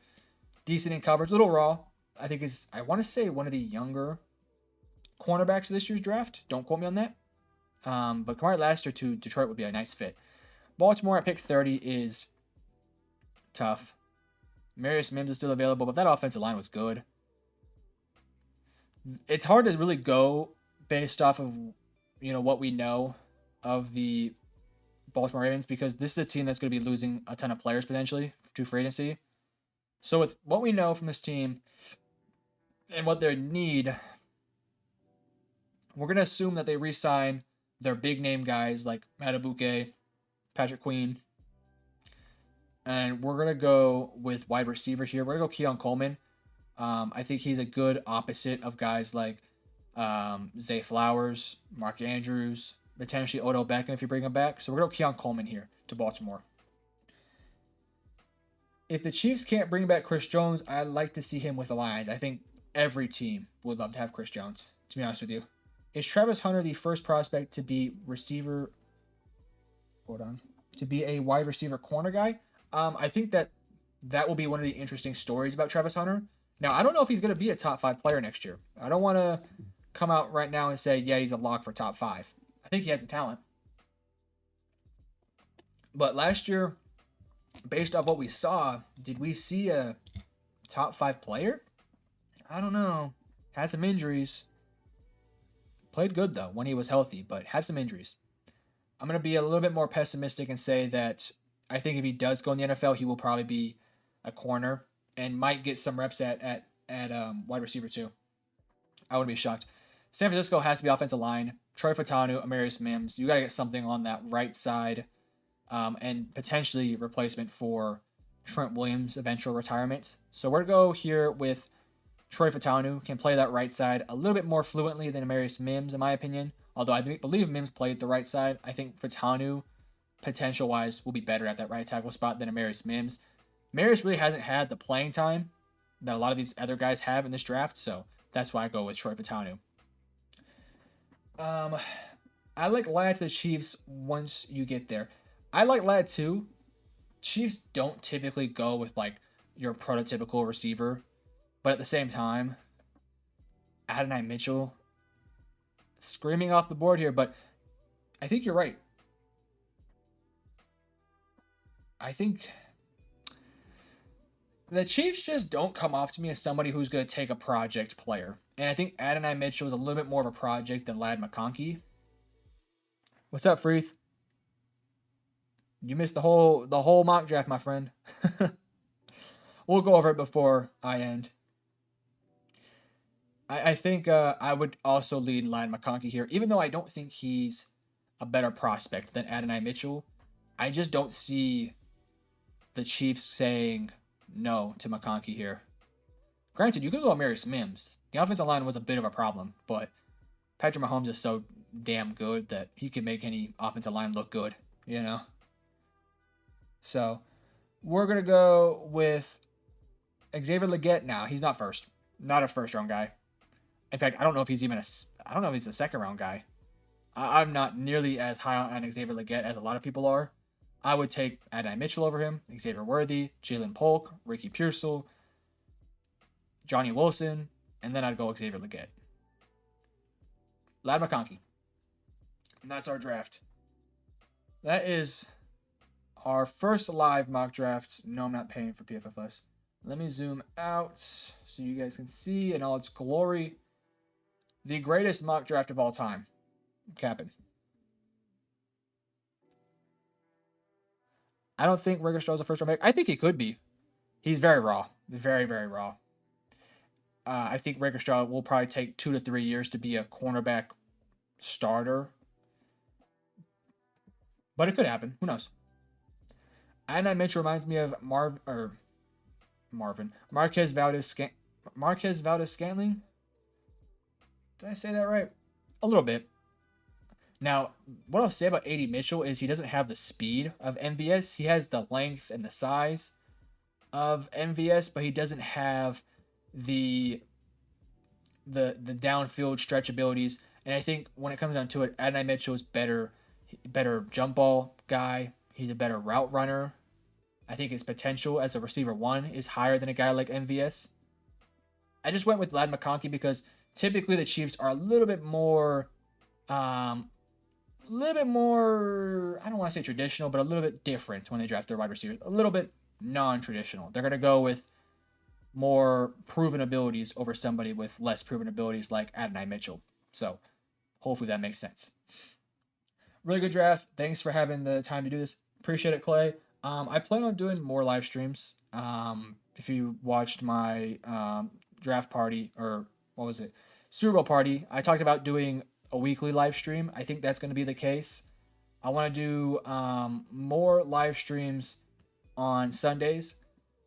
Decent in coverage, a little raw. I think is, I want to say, one of the younger cornerbacks of this year's draft. Don't quote me on that. But Kamari Lassiter to Detroit would be a nice fit. Baltimore at pick 30 is tough. Marius Mims is still available, but that offensive line was good. It's hard to really go based off of, what we know of the Baltimore Ravens, because this is a team that's going to be losing a ton of players potentially to free agency. So with what we know from this team and what they need, we're going to assume that they re-sign their big name guys like Madubuike, Patrick Queen. And we're going to go with wide receiver here. We're going to go Keon Coleman. I think he's a good opposite of guys like Zay Flowers, Mark Andrews, potentially Odell Beckham if you bring him back. So we're going to Keon Coleman here to Baltimore. If the Chiefs can't bring back Chris Jones, I'd like to see him with the Lions. I think every team would love to have Chris Jones, to be honest with you. Is Travis Hunter the first prospect to be receiver? Hold on. To be a wide receiver corner guy? I think that will be one of the interesting stories about Travis Hunter. Now, I don't know if he's going to be a top 5 player next year. I don't want to come out right now and say, yeah, he's a lock for top 5. I think he has the talent. But last year, based off what we saw, did we see a top 5 player? I don't know. Had some injuries. Played good, though, when he was healthy, but had some injuries. I'm going to be a little bit more pessimistic and say that I think if he does go in the NFL, he will probably be a corner and might get some reps at wide receiver too. I wouldn't be shocked. San Francisco has to be offensive line. Troy Fautanu, Amarius Mims. You got to get something on that right side and potentially replacement for Trent Williams' eventual retirement. So we're going to go here with Troy Fautanu. Can play that right side a little bit more fluently than Amarius Mims, in my opinion. Although I believe Mims played the right side. I think Fautanu, potential-wise, will be better at that right tackle spot than Amarius Mims. Amarius really hasn't had the playing time that a lot of these other guys have in this draft, so that's why I go with Troy Fautanu. I like Ladd to the Chiefs once you get there. I like Ladd too. Chiefs don't typically go with like your prototypical receiver, but at the same time, Adonai Mitchell screaming off the board here, but I think you're right. I think the Chiefs just don't come off to me as somebody who's going to take a project player. And I think Adonai Mitchell is a little bit more of a project than Ladd McConkey. What's up, Freeth? You missed the whole mock draft, my friend. We'll go over it before I end. I think I would also lead Ladd McConkey here, even though I don't think he's a better prospect than Adonai Mitchell. I just don't see the Chiefs saying no to McConkey here. Granted, you could go Amarius Mims. The offensive line was a bit of a problem, but Patrick Mahomes is so damn good that he can make any offensive line look good, you know? So, we're going to go with Xavier Legette now. He's not first. Not a first-round guy. In fact, I don't know if he's a second-round guy. I'm not nearly as high on Xavier Legette as a lot of people are. I would take Adonai Mitchell over him, Xavier Worthy, Jalen Polk, Ricky Pearsall, Johnny Wilson, and then I'd go Xavier Legette. Ladd McConkey. And that's our draft. That is our first live mock draft. No, I'm not paying for PFFS. Let me zoom out so you guys can see in all its glory. The greatest mock draft of all time. Capping. I don't think Ricker is a first round pick. I think he could be. He's very raw. Very, very raw. I think Ricker will probably take 2 to 3 years to be a cornerback starter. But it could happen. Who knows? Adonai Mitchell reminds me of Marquez Valdez-Scantling. Did I say that right? A little bit. Now, what I'll say about AD Mitchell is he doesn't have the speed of MVS. He has the length and the size of MVS, but he doesn't have the downfield stretch abilities. And I think when it comes down to it, Adonai Mitchell is better jump ball guy. He's a better route runner. I think his potential as a receiver 1 is higher than a guy like MVS. I just went with Ladd McConkey because typically the Chiefs are a little bit more, I don't want to say traditional, but a little bit different when they draft their wide receivers. A little bit non-traditional. They're going to go with more proven abilities over somebody with less proven abilities like Adonai Mitchell. So hopefully that makes sense. Really good draft. Thanks for having the time to do this. Appreciate it, Clay. I plan on doing more live streams. If you watched my draft party, or what was it? Super Bowl party, I talked about doing a weekly live stream. I think that's going to be the case. I want to do more live streams on Sundays.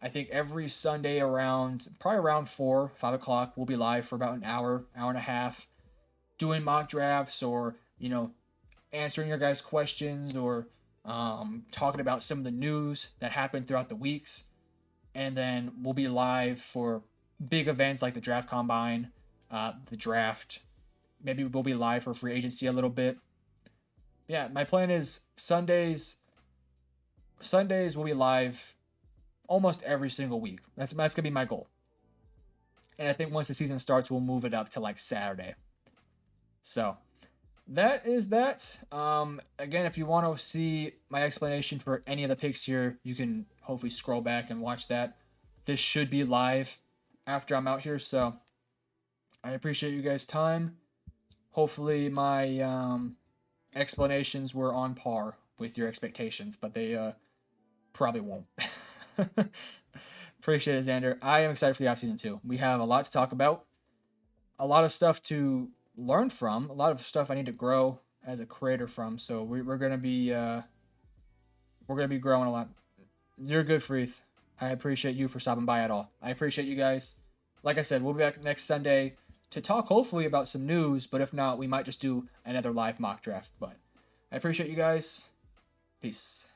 I think every Sunday probably around 4, 5 o'clock, we'll be live for about an hour and a half, doing mock drafts or, answering your guys' questions or talking about some of the news that happened throughout the weeks. And then we'll be live for big events like the draft combine, the draft. Maybe we'll be live for free agency a little bit. Yeah, my plan is Sundays. Sundays will be live almost every single week. That's gonna be my goal. And I think once the season starts, we'll move it up to like Saturday. So that is that. Again, if you want to see my explanation for any of the picks here, you can hopefully scroll back and watch that. This should be live after I'm out here, so I appreciate you guys' time. Hopefully my explanations were on par with your expectations, but they probably won't. Appreciate it, Xander. I am excited for the offseason too. We have a lot to talk about, a lot of stuff to learn from, a lot of stuff I need to grow as a creator from. So we're gonna be growing a lot. You're good, Freeth. I appreciate you for stopping by at all. I appreciate you guys. Like I said, we'll be back next Sunday to talk hopefully about some news, but if not, we might just do another live mock draft. But I appreciate you guys. Peace.